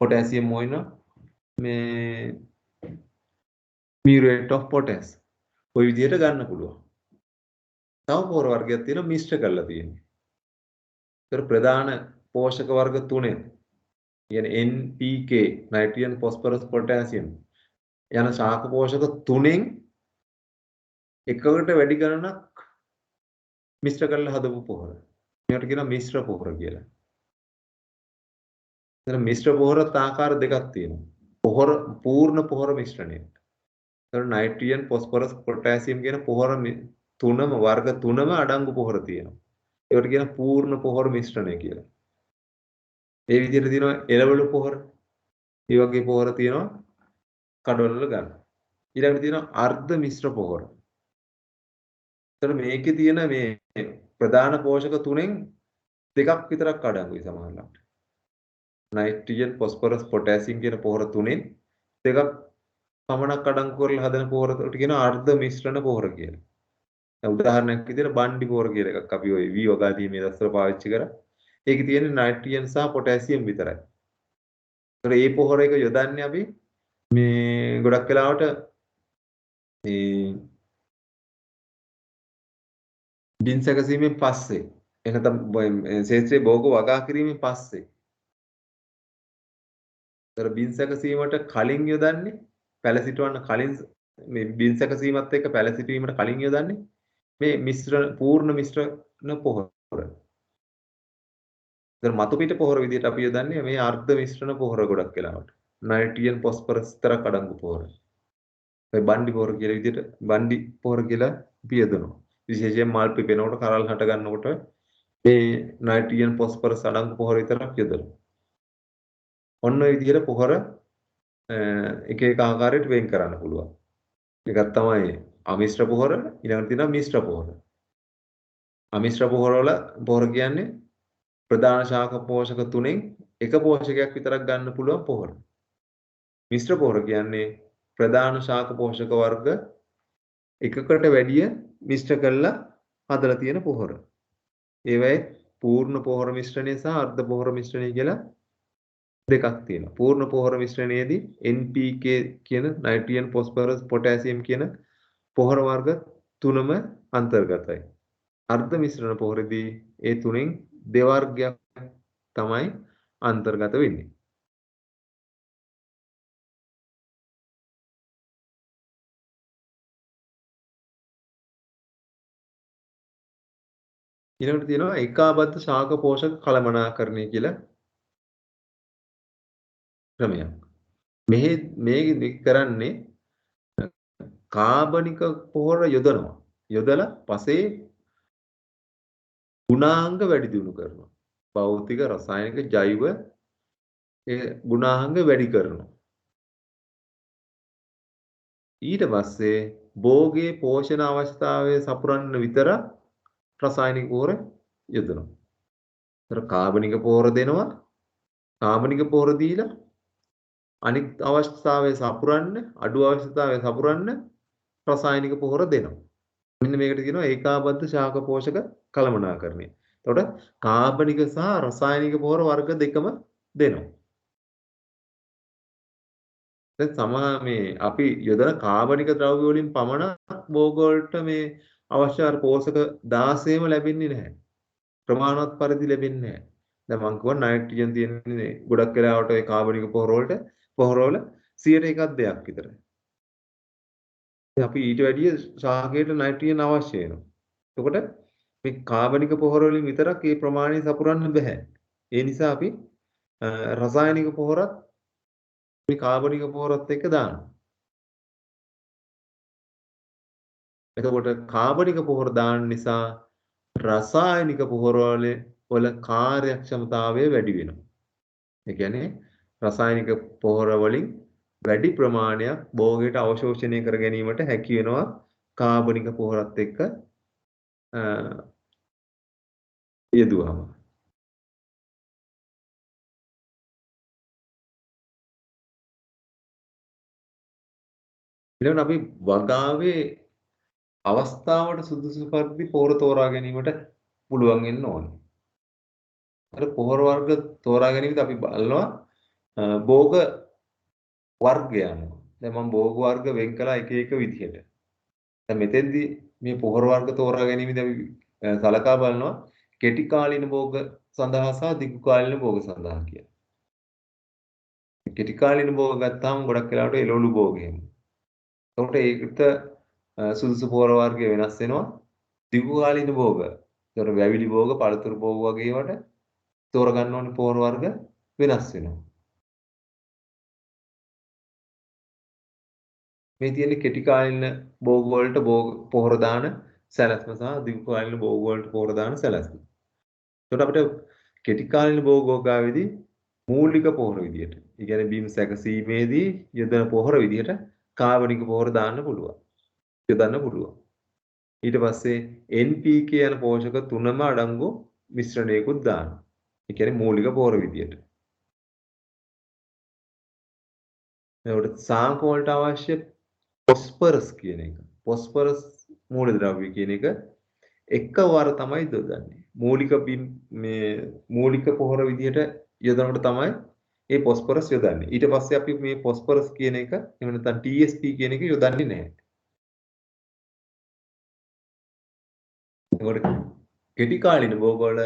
පොටෑසියම් වෙන මේ මියුරේට් ඔෆ් පොටෑස්. ওই විදිහට ගන්න පුළුවන්. තව පොහොර වර්ගයක් තියෙනවා මිශ්‍ර කරලා තියෙන්නේ. ඒතර ප්‍රධාන පෝෂක වර්ග තුනෙන් කියන්නේ NPK, නයිට්‍රජන්, ෆොස්ෆරස්, පොටෑසියම් යන ශාක පෝෂක තුනෙන් එකකට වැඩි ගණනක් මිශ්‍ර කරලා හදපු පොහොර. මේකට කියනවා මිශ්‍ර පොහොර කියලා. එතන මිශ්‍ර පොහොරත් ආකාර දෙකක් තියෙනවා. පොහොර පූර්ණ පොහොර මිශ්‍රණය. එතන නයිට්‍රජන්, ෆොස්ෆරස්, පොටෑසියම් කියන පොහොර තුනම වර්ග තුනම අඩංගු පොහොර තියෙනවා. ඒකට කියන පූර්ණ පොහොර මිශ්‍රණය කියලා. ඒ විදිහට තියෙනවා එළවලු පොහොර. ඒ වගේ පොහොර තියෙනවා කඩවල ගන්න. ඊළඟට තියෙනවා අර්ධ මිශ්‍ර පොහොර. එතන මේකේ තියෙන මේ ප්‍රධාන පෝෂක තුනෙන් දෙකක් විතරක් අඩංගුයි සමහරවිට. නයිට්‍රජන්, ෆොස්ෆරස්, පොටෑසියම් කියන පොහොර තුනෙන් දෙකක් පමණක් අඩංගු කරලා හදන පොහොර වලට කියනවා අර්ධ මිශ්‍රණ පොහොර කියලා. උදාහරණයක් විදිහට බණ්ඩි පොහොර කියලා එකක් අපි ওই වී වගාදී මේ දවස්වල පාවිච්චි කරා. ඒකේ තියෙන්නේ නයිට්‍රජන් සහ පොටෑසියම් විතරයි. ඒතර මේ පොහොර එක යොදන්නේ අපි මේ ගොඩක් වෙලාවට මේ බින් සැකසීමෙන් පස්සේ එහෙනම් ශේත්‍රයේ භෝග වගා කිරීමෙන් පස්සේ ඒතර බින් සැකසීමට කලින් යොදන්නේ පැලසිටවන්න කලින් මේ බින් සැකසීමත් එක්ක පැලසිටවීමට කලින් යොදන්නේ මේ මිශ්‍රණ පූර්ණ මිශ්‍රණ පොහොර. ඒතර මතු පිට පොහොර විදිහට අපි යොදන්නේ මේ අර්ධ මිශ්‍රණ පොහොර ගොඩක් වෙලාවට. නයිට්‍රජන්, ෆොස්ෆරස් තරක් අඩංගු පොහොර. ඒ බණ්ඩි පොහොර කියලා විදිහට බණ්ඩි පොහොර කියලා අපි යොදනවා. විශේෂයෙන් මල් පිපෙනකොට කරල් හට ගන්නකොට මේ නයිට්‍රජන්, ෆොස්ෆරස් අඩංගු පොහොර විතරක් යොදනවා. ඔන්න ඔය විදිහට පොහොර එක එක ආකාරයට වෙන් කරන්න පුළුවන්. එකක් තමයි අමිශ්‍ර පොහොර, ඊළඟට තියෙනවා මිශ්‍ර පොහොර. අමිශ්‍ර පොහොර වල පොහොර කියන්නේ ප්‍රධාන ශාක පෝෂක තුනෙන් එක පෝෂකයක් විතරක් ගන්න පුළුවන් පොහොර. මිශ්‍ර පොහොර කියන්නේ ප්‍රධාන ශාක පෝෂක වර්ග එකකට වැඩිය මිශ්‍ර කරලා හදලා තියෙන පොහොර. ඒවයි පූර්ණ පොහොර මිශ්‍රණය සහ අර්ධ පොහොර මිශ්‍රණය කියලා දෙකක් තියෙනවා. පූර්ණ පොහොර මිශ්‍රණයේදී NPK කියන නයිට්‍රජන්, ෆොස්ෆරස්, පොටෑසියම් කියන පොහොර වර්ග තුනම අන්තර්ගතයි. අර්ධ මිශ්‍රණ පොහොරදී ඒ තුනෙන් දෙවර්ගයක් තමයි අන්තර්ගත වෙන්නේ. ඊළඟට තියෙනවා ඒකාබද්ධ ශාක පෝෂක කළමනාකරණය කියලා ක්‍රමයක්. මේ කරන්නේ කාබනික පොහොර යොදනවා. යොදලා පසේ ගුණාංග වැඩි දියුණු කරනවා. භෞතික, රසායනික, ජෛව ඒ ගුණාංග වැඩි කරනවා. ඊට පස්සේ භෝගයේ පෝෂණ අවස්ථාවේ සපුරන්න විතර රසායනික පොහොර යොදනවා. ඒතර කාබනික පොහොර දෙනවා. කාබනික පොහොර දීලා අනිත් අවස්ථාවේ සපුරන්න, අඩු අවස්ථාවේ සපුරන්න රසායනික පොහොර දෙනවා. මෙන්න මේකට කියනවා ඒකාබද්ධ ශාක පෝෂක කළමනාකරණය. එතකොට කාබනික සහ රසායනික පොහොර වර්ග දෙකම දෙනවා. දැන් මේ අපි යොදන කාබනික ද්‍රව්‍ය වලින් පමණක් භෝග වලට මේ අවශ්‍ය පෝෂක 16ම ලැබෙන්නේ නැහැ. ප්‍රමාණවත් පරිදි ලැබෙන්නේ නැහැ. දැන් මම කිව්වා නයිට්‍රජන් තියෙන්නේ ගොඩක් වෙලාවට ඒ කාබනික පොහොර වල 100%ක් දෙයක් විතර. අපි ඊට වැඩිය ශාකයට නයිට්‍රජන් අවශ්‍ය වෙනවා. එතකොට මේ කාබනික පොහොර වලින් විතරක් මේ ප්‍රමාණය සපුරන්න බෑ. ඒ නිසා අපි රසායනික පොහොරත් මේ කාබනික පොහොරත් එක්ක දානවා. එතකොට කාබනික පොහොර දාන නිසා රසායනික පොහොර වල කාර්යක්ෂමතාවය වැඩි වෙනවා. ඒ කියන්නේ රසායනික පොහොර වලින් වැඩි ප්‍රමාණයක් භෝගයට අවශෝෂණය කර ගැනීමට හැකි වෙනවා කාබනික පොහොරත් එක්ක යෙදුවම. ඊළඟට අපි වගාවේ අවස්ථාවට සුදුසු පරිදි පොහොර තෝරා ගැනීමට පුළුවන් වෙන්න ඕනේ. අර පොහොර වර්ග තෝරා ගැනීමදී අපි බලනවා භෝග වර්ග යනවා. දැන් මම භෝග වර්ග වෙන් කළා එක එක විදිහට. දැන් මෙතෙන්දී මේ පොහොර වර්ග තෝරා ගැනීමේදී අපි සලකා බලනවා කෙටි කාලීන භෝග සඳහා සහ දිගු කාලීන භෝග සඳහා කියලා. කෙටි කාලීන භෝග ගත්තාම ගොඩක් වෙලාවට එළවලු භෝග එහෙම. එතකොට ඒකට සුදුසු පොහොර වර්ගය වෙනස් වෙනවා. දිගු කාලීන භෝග. ඒතර වැවිලි භෝග, පළතුරු භෝග වගේ ඒවාට තෝරගන්න ඕනේ පොහොර වර්ග වෙනස් වෙනවා. මේ තියෙන්නේ කෙටි කාලීන භෝග වලට පොහොර දාන සැලැස්ම සහ දිගු කාලීන භෝග වලට පොහොර දාන සැලැස්ම. එතකොට අපිට කෙටි කාලීන භෝග වගාවේදී මූලික පොහොර විදියට, ඒ කියන්නේ බිම් සැකසීමේදී යොදන පොහොර විදියට කාබනික පොහොර දාන්න පුළුවන්. යොදන්න පුළුවන්. ඊට පස්සේ NPK යන පෝෂක තුනම අඩංගු මිශ්‍රණයකුත් දාන්න. ඒ කියන්නේ මූලික පොහොර විදියට. එතකොට සාංක වලට අවශ්‍ය පොස්පරස් කියන එක. පොස්පරස් මූලද්‍රව්‍ය කියන එක එකවර තමයි යොදන්නේ. මූලික පොහොර විදියට යොදනකොට තමයි මේ පොස්පරස් යොදන්නේ. ඊට පස්සේ අපි මේ පොස්පරස් කියන එක එහෙම නැත්නම් TSP කියන එක යොදන්නේ නැහැ. ඒකට කෙටි කාලින භෝග වල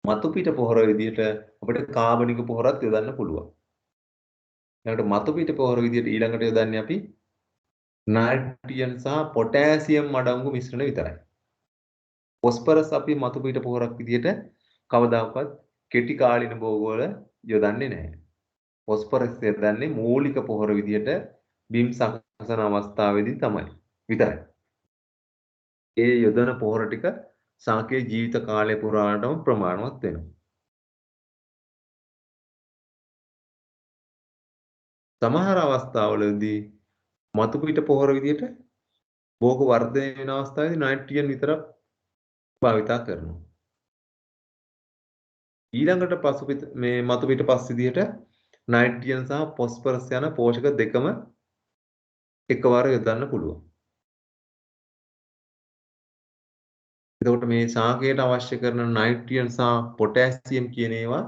මතු පිට පොහොර විදියට අපිට කාබනික පොහොරත් යොදන්න පුළුවන්. ඊළඟට මතු පිට පොහොර විදියට ඊළඟට යොදන්නේ අපි නයිට්‍රජන් සහ පොටෑසියම් අඩංගු මිශ්‍රණ විතරයි. පොස්පරස් අපි මතු පිට පොහොරක් විදියට කවදාකවත් කෙටි කාලින භෝග වල යොදන්නේ නැහැ. පොස්පරස් යොදන්නේ මූලික පොහොර විදියට බිම් සකසන අවස්ථාවේදී තමයි විතරයි. ඒ යොදන පොහොර ටික සාකේ ජීවිත කාලය පුරාටම ප්‍රමාණවත් වෙනවා. සමහර අවස්ථාවලදී මතු පිට පොහොර විදියට භෝග වර්ධනය වෙන අවස්ථාවේදී නයිට්‍රජන් විතරක් භාවිතා කරනවා. ඊළඟට මේ මතු පිට පස් විදියට නයිට්‍රජන් සහ පොස්පරස් යන පෝෂක දෙකම එකවර යොදන්න පුළුවන්. එතකොට මේ ශාකයට අවශ්‍ය කරන නයිට්‍රජන් සහ පොටෑසියම් කියන ඒවා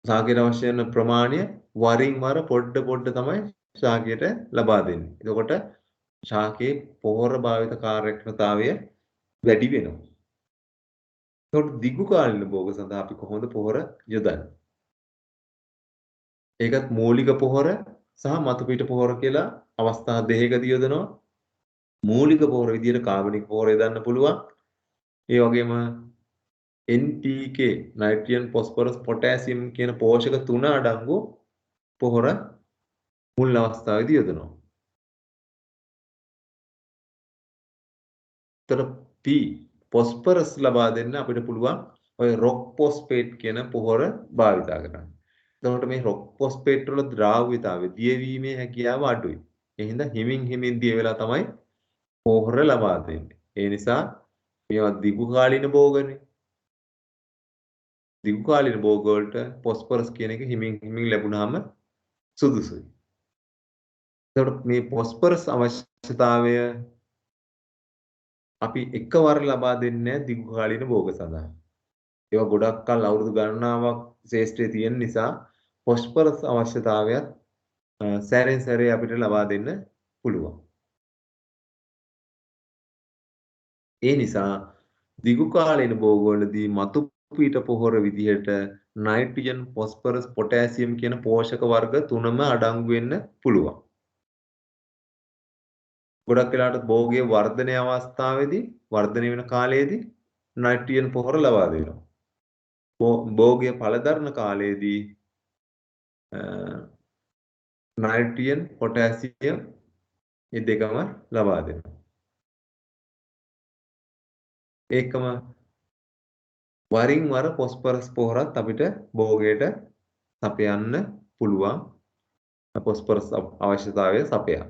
ශාකයට අවශ්‍ය කරන ප්‍රමාණය වරින් වර පොඩ තමයි ශාකයට ලබා දෙන්නේ. එතකොට ශාකයේ පොහොර භාවිත කාර්යක්ෂමතාවය වැඩි වෙනවා. එතකොට දිගු කාලින භෝග සඳහා අපි කොහොමද පොහොර යොදන්නේ? ඒකත් මූලික පොහොර සහ මතු පිට පොහොර කියලා අවස්ථා දෙකකදී යොදනවා. මූලික පොහොර විදියට කාබනික පොහොර යොදන්න පුළුවන්. ඒ වගේම NPK නයිට්‍රජන් පොස්පරස් පොටෑසියම් කියන පෝෂක තුන අඩංගු පොහොර මුල් අවස්ථාවේදී යොදනවා. එතකොට P පොස්පරස් ලබා දෙන්න අපිට පුළුවන් ඔය රොක් පොස්පේට් කියන පොහොර භාවිතා කරන්න. එතකොට මේ රොක් පොස්පේට් වල ද්‍රාව්‍යතාවය දියවීමේ හැකියාව අඩුයි. ඒ හින්දා හිමින් දිය වෙලා තමයි පොහොර ලබා දෙන්නේ. ඒ නිසා මේවා දිගු කාලින භෝගනේ. දිගු කාලින භෝග වලට පොස්පරස් කියන එක හිමින් ලැබුණාම සුදුසුයි. එතකොට මේ පොස්පරස් අවශ්‍යතාවය අපි එකවර ලබා දෙන්නේ දිගු කාලින භෝග සඳහා. ඒවා ගොඩක් කල් අවුරුදු ගණනාවක් ශේෂ්ත්‍රයේ තියෙන නිසා පොස්පරස් අවශ්‍යතාවයත් සැරෙන් සැරේ අපිට ලබා දෙන්න පුළුවන්. ඒ නිසා දිගු කාලින භෝග වලදී මතු පිට පොහොර විදිහට නයිට්‍රජන්, පොස්පරස්, පොටෑසියම් කියන පෝෂක වර්ග තුනම අඩංගු වෙන්න පුළුවන්. ගොඩක් වෙලාවට භෝගයේ වර්ධනය අවස්ථාවේදී වර්ධනය වෙන කාලයේදී නයිට්‍රජන් පොහොර ලබා දෙනවා. භෝගයේ පළදරන කාලයේදී නයිට්‍රජන්, පොටෑසියම් මේ දෙකම ලබා දෙනවා. ඒකම වරින් වර පොස්පරස් පොහොරත් අපිට භෝගයට සපයන්න පුළුවන්. පොස්පරස් අවශ්‍යතාවය සපයන්න.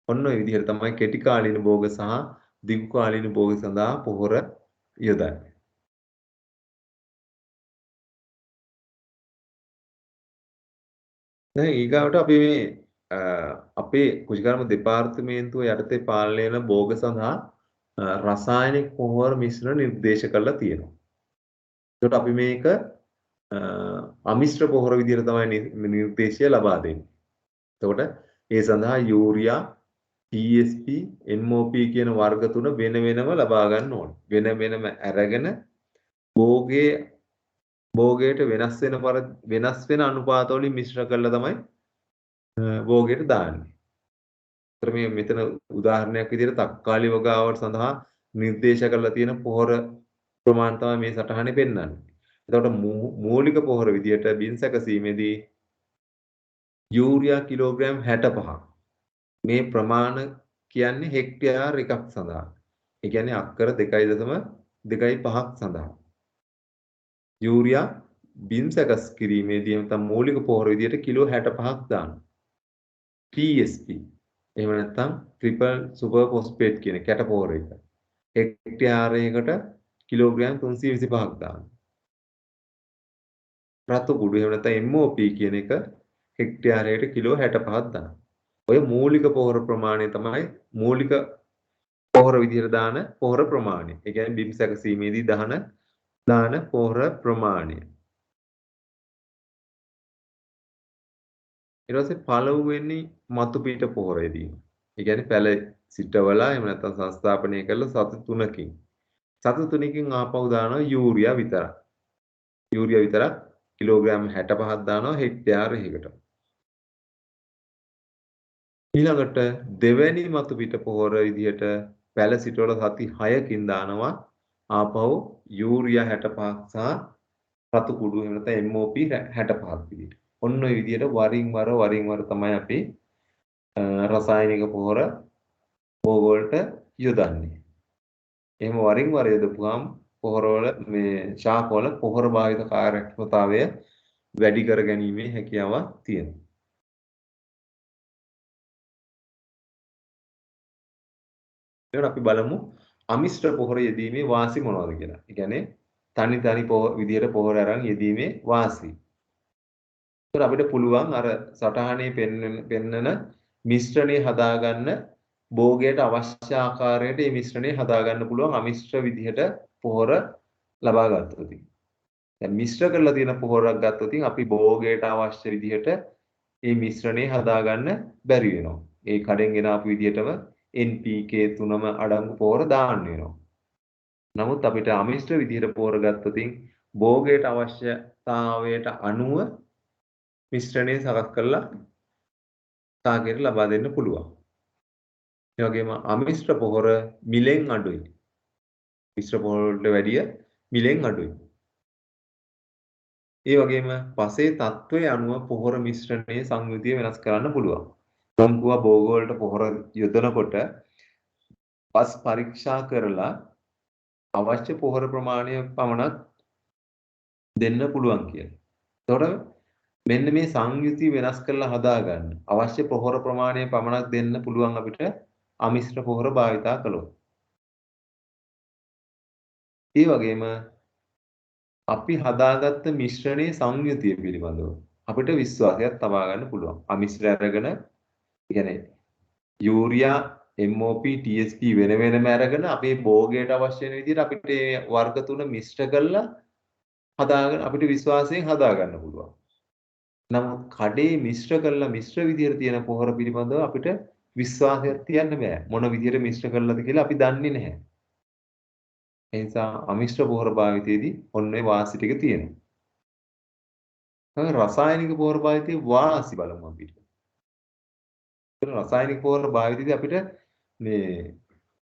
ඔන්න ඔය විදිහට තමයි කෙටි කාලින භෝග සහ දිගු කාලීන භෝග සඳහා පොහොර යොදයි. දැන් ඊගාවට අපි මේ අපේ කෘෂිකර්ම දෙපාර්තමේන්තුව යටතේ පාලනය වන භෝග සඳහා රසායනික පොහොර මිශ්‍රණ නිර්දේශ කරලා තියෙනවා. ඒකට අපි මේක අමිශ්‍ර පොහොර විදිහට තමයි නිර්දේශය ලබා දෙන්නේ. එතකොට ඒ සඳහා යූරියා, TSP, MOP කියන වර්ග තුන වෙන වෙනම ලබා ගන්න ඕනේ. වෙන වෙනම අරගෙන භෝගයට වෙනස් වෙන අනුපාත වලින් මිශ්‍ර කරලා තමයි භෝගයට දාන්නේ. ඒතර මේ මෙතන උදාහරණයක් විදිහට තක්කාලි වගාවට සඳහා නිර්දේශ කරලා තියෙන පොහොර ප්‍රමාණ තමයි මේ සටහනේ පෙන්වන්නේ. එතකොට මූලික පොහොර විදිහට බින් සැකසීමේදී යූරියා කිලෝග්‍රෑම් 65ක්. මේ ප්‍රමාණ කියන්නේ හෙක්ටයාර් එකක් සඳහා. ඒ කියන්නේ අක්කර 2.5ක් සඳහා. යූරියා බින් සැකස් කිරීමේදී නැත්නම් මූලික පොහොර විදිහට කිලෝ 65ක් දානවා. TSP එහෙම නැත්නම් ට්‍රිපල් සුපර් ෆොස්ෆේට් කියන කැට පොහොර එක. හෙක්ටයාරයකට කිලෝග්‍රෑම් 325ක් දානවා. රතු කුඩු එහෙම නැත්නම් MOP කියන එක හෙක්ටයාරයකට කිලෝ 65ක් දානවා. ඔය මූලික පොහොර ප්‍රමාණය තමයි මූලික පොහොර විදිහට දාන පොහොර ප්‍රමාණය. ඒ කියන්නේ බිම් සැකසීමේදී දාන පොහොර ප්‍රමාණය. ඊට පස්සේ පළවෙනි මතු පිට පොහොර යෙදීම. ඒ කියන්නේ පැල සිටවලා එහෙම නැත්නම් සංස්ථාපනය කරලා සති 3කින්. සති 3කින් ආපහු දානවා යූරියා විතරක්. යූරියා විතරක් කිලෝග්‍රෑම් 65ක් දානවා හෙක්ටයාර එකකට. ඊළඟට දෙවැනි මතු පිට පොහොර විදිහට පැල සිටවල සති 6කින් දානවා ආපහු යූරියා 65ක් සහ රතු කුඩු එහෙම නැත්නම් MOP 65ක් විදිහට. ඔන්න ඔය විදිහට වරින් වර තමයි අපි රසායනික පොහොර භෝග වලට යොදන්නේ. එහෙම වරින් වර යොදපුවාම පොහොරවල මේ ශාකවල පොහොර භාවිත කාර්යක්ෂමතාවය වැඩි කර ගැනීමේ හැකියාවක් තියෙනවා. ඊට අපි බලමු අමිශ්‍ර පොහොර යෙදීමේ වාසි මොනවද කියලා. ඒ කියන්නේ තනි විදියට පොහොර අරන් යෙදීමේ වාසි. ඒතර අපිට පුළුවන් අර සටහනේ පෙන්නන මිශ්‍රණය හදාගන්න භෝගයට අවශ්‍ය ආකාරයට මේ මිශ්‍රණය හදාගන්න පුළුවන් අමිශ්‍ර විදිහට පොහොර ලබා ගත්තොත්. දැන් මිශ්‍ර කරලා තියෙන පොහොරක් ගත්තොත් අපි භෝගයට අවශ්‍ය විදිහට මේ මිශ්‍රණය හදාගන්න බැරි වෙනවා. ඒ කඩෙන් ගෙන ආපු විදිහටම NPK 3ම අඩංගු පොහොර දාන්න වෙනවා. නමුත් අපිට අමිශ්‍ර විදිහට පොහොර ගත්තොත් භෝගයට අවශ්‍යතාවයට අනුව මිශ්‍රණය සකස් කරලා සාකයට ලබා දෙන්න පුළුවන්. ඒ වගේම අමිශ්‍ර පොහොර මිලෙන් අඩුයි. මිශ්‍ර පොහොර වලට වැඩිය මිලෙන් අඩුයි. ඒ වගේම පසේ තත්වයේ අනුව පොහොර මිශ්‍රණයේ සංයුතිය වෙනස් කරන්න පුළුවන්. සම්පූර්ණ භෝග වලට පොහොර යොදනකොට පස් පරීක්ෂා කරලා අවශ්‍ය පොහොර ප්‍රමාණය පමණක් දෙන්න පුළුවන් කියලා. එතකොට මෙන්න මේ සංයුතිය වෙනස් කරලා හදාගන්න අවශ්‍ය පොහොර ප්‍රමාණය පමණක් දෙන්න පුළුවන් අපිට අමිශ්‍ර පොහොර භාවිතා කළොත්. ඒ වගේම අපි හදාගත්ත මිශ්‍රණයේ සංයුතිය පිළිබඳව අපිට විශ්වාසයක් තබා ගන්න පුළුවන්. අමිශ්‍ර අරගෙන කියන්නේ යූරියා MOP TSP වෙන වෙනම අරගෙන අපේ භෝගයට අවශ්‍ය වෙන විදිහට අපිට වර්ග තුන මිශ්‍ර කරලා හදාගෙන අපිට විශ්වාසයෙන් හදා ගන්න පුළුවන්. නමුත් කඩේ මිශ්‍ර කරලා මිශ්‍ර විදිහට තියෙන පොහොර පිළිබඳව අපිට විශ්වාසයක් තියන්න බෑ. මොන විදිහට මිශ්‍ර කළාද කියලා අපි දන්නේ නැහැ. ඒ නිසා අමිශ්‍ර පොහොර භාවිතයේදී ඔන්න ඔය වාසි ටික තියෙනවා. රසායනික පොහොර භාවිතයේ වාසි බලමු අපි. රසායනික පොහොර භාවිතයේදී අපිට මේ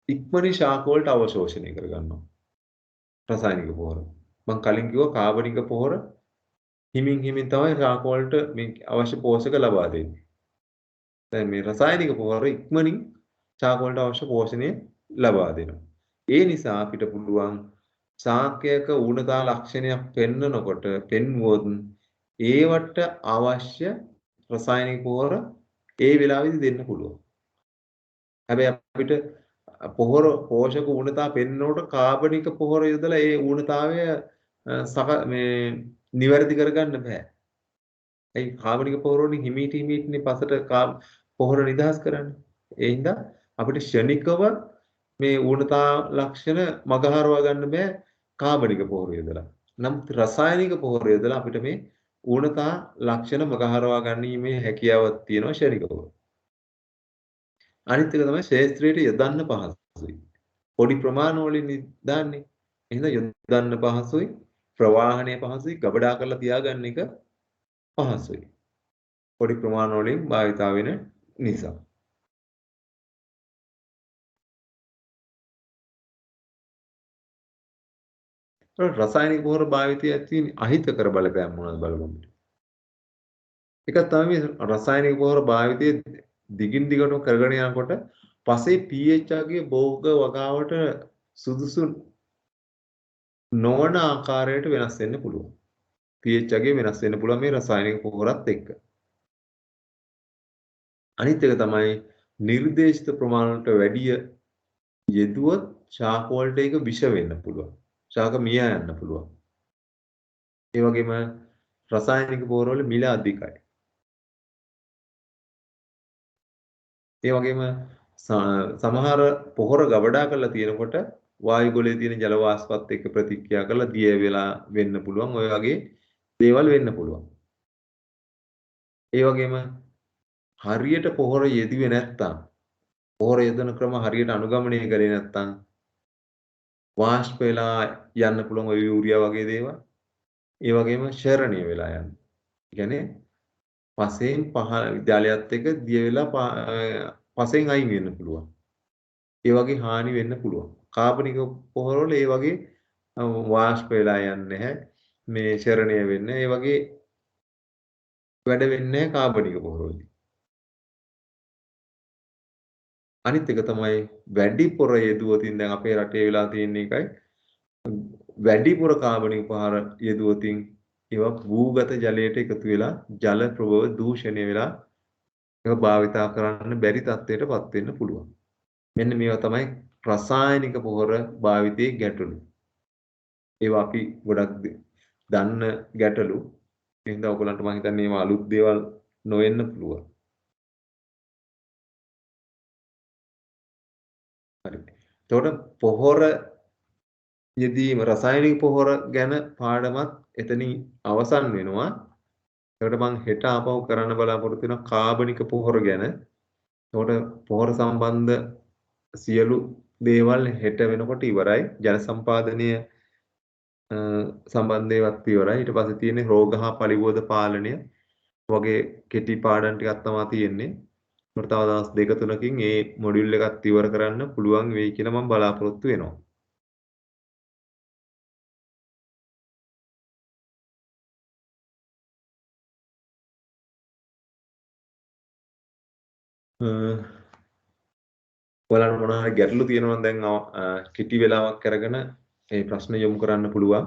ඉක්මනින් ශාක වලට අවශෝෂණය කරගන්නවා. රසායනික පොහොර. මම කලින් කිව්වා කාබනික පොහොර හිමින් තමයි ශාක වලට මේ අවශ්‍ය පෝෂක ලබා දෙන්නේ. දැන් මේ රසායනික පොහොර ඉක්මනින් ශාක වලට අවශ්‍ය පෝෂණය ලබා දෙනවා. ඒ නිසා අපිට පුළුවන් ශාකයක ඌනතා ලක්ෂණයක් පෙන්වුවොත් ඒවට අවශ්‍ය රසායනික පොහොර ඒ වෙලාවෙදි දෙන්න පුළුවන්. හැබැයි අපිට පොහොර පෝෂක ඌනතා පෙන්නනකොට කාබනික පොහොර යොදලා ඒ ඌනතාවය මේ නිවැරදි කරගන්න බෑ. ඒ කාබනික පොහොර වලින් හිමීටනේ පසට පොහොර නිදහස් කරන්නේ. ඒ හින්දා අපිට ෂණිකව මේ ඌනතා ලක්ෂණ මගහරවා ගන්න බෑ කාබනික පොහොර යොදලා. නමුත් රසායනික පොහොර යොදලා අපිට මේ ඌනතා ලක්ෂණ මගහරවා ගැනීමේ හැකියාවක් තියෙනවා ෂණිකව. අනිත් එක තමයි ශේස්ත්‍රයට යොදන්න පහසුයි. පොඩි ප්‍රමාණ වලින් දාන්නේ. එහෙනම් යොදන්න පහසුයි, ප්‍රවාහණය පහසුයි, ගබඩා කරලා තියාගන්න එක පහසුයි. පොඩි ප්‍රමාණ වලින් භාවිතා වෙන නිසා. රසායනික පොහොර භාවිතය තියෙන අහිතකර බලපෑම් මොනවද බලමු. එක තමයි රසායනික පොහොර භාවිතයේ දිගින් දිගටම කරගෙන යනකොට පසේ pH අගය භෝග වගාවට සුදුසු නොවන ආකාරයට වෙනස් වෙන්න පුළුවන්. pH අගය වෙනස් වෙන්න පුළුවන් මේ රසායනික පොහොරත් එක්ක. අනිත් එක තමයි නිර්දේශිත ප්‍රමාණයට වැඩිය යෙදුවොත් ශාක වලට ඒක විෂ වෙන්න පුළුවන්. ශාක මිය යන්න පුළුවන්. ඒ වගේම රසායනික පොහොර වල මිල අධිකයි. ඒ වගේම සමහර පොහොර ගබඩා කරලා තියෙනකොට වායු ගොලයේ තියෙන ජල වාෂ්පත් එක්ක ප්‍රතික්‍රියා කරලා දිය වෙලා වෙන්න පුළුවන්. ඔය වගේ දේවල් වෙන්න පුළුවන්. ඒ වගේම හරියට පොහොර යෙදුවේ නැත්තම් පොහොර යෙදෙන ක්‍රම හරියට අනුගමනය කරේ නැත්තම් වාෂ්ප වෙලා යන්න පුළුවන් ඔය යූරියා වගේ දේවල්. ඒ වගේම ෂරණීය වෙලා යන්න. ඒ කියන්නේ පසෙන් ජලයත් එක්ක දිය වෙලා පසෙන් අයින් වෙන්න පුළුවන්. ඒ වගේ හානි වෙන්න පුළුවන්. කාබනික පොහොර වල ඒ වගේ වාෂ්ප වෙලා යන්නේ නැහැ. මේ ෂරණීය වෙන්නේ. ඒ වගේ වැඩ වෙන්නේ නැහැ කාබනික පොහොර වලින්. අනිත් එක තමයි වැඩිපුර යෙදුවොතින් දැන් අපේ රටේ වෙලා තියෙන එකයි වැඩිපුර කාබනික පහර යෙදුවොතින් ඒවා භූගත ජලයට එකතු වෙලා ජල ප්‍රභව දූෂණය වෙලා ඒක භාවිතා කරන්න බැරි තත්ත්වයට පත් වෙන්න පුළුවන්. මෙන්න මේවා තමයි රසායනික පොහොර භාවිතයේ ගැටලු. ඒවා අපි ගොඩක් දන්න ගැටලු. ඒ හින්දා ඔයගලන්ට මම හිතන්නේ මේවා අලුත් දේවල් නොවෙන්න පුළුවන්. හරි. එතකොට පොහොර යෙදීම රසායනික පොහොර ගැන පාඩමත් එතනින් අවසන් වෙනවා. එතකොට මම හෙට ආපහු කරන්න බලාපොරොත්තු වෙනවා කාබනික පොහොර ගැන. එතකොට පොහොර සම්බන්ධ සියලු දේවල් හෙට වෙනකොට ඉවරයි. ජල සම්පාදනය සම්බන්ධ ඒවාත් ඉවරයි. ඊට පස්සේ තියෙන්නේ රෝග හා පලිබෝධ පාලනය වගේ කෙටි පාඩම් ටිකක් තමයි තියෙන්නේ. ඒකට තව දවස් දෙක තුනකින් මේ මොඩියුල් එකත් ඉවර කරන්න පුළුවන් වෙයි කියලා මම බලාපොරොත්තු වෙනවා. ඔයාලට මොනවා හරි ගැටලු තියෙනවා නම් දැන් කෙටි වෙලාවක් අරගෙන ඒ ප්‍රශ්න යොමු කරන්න පුළුවන්.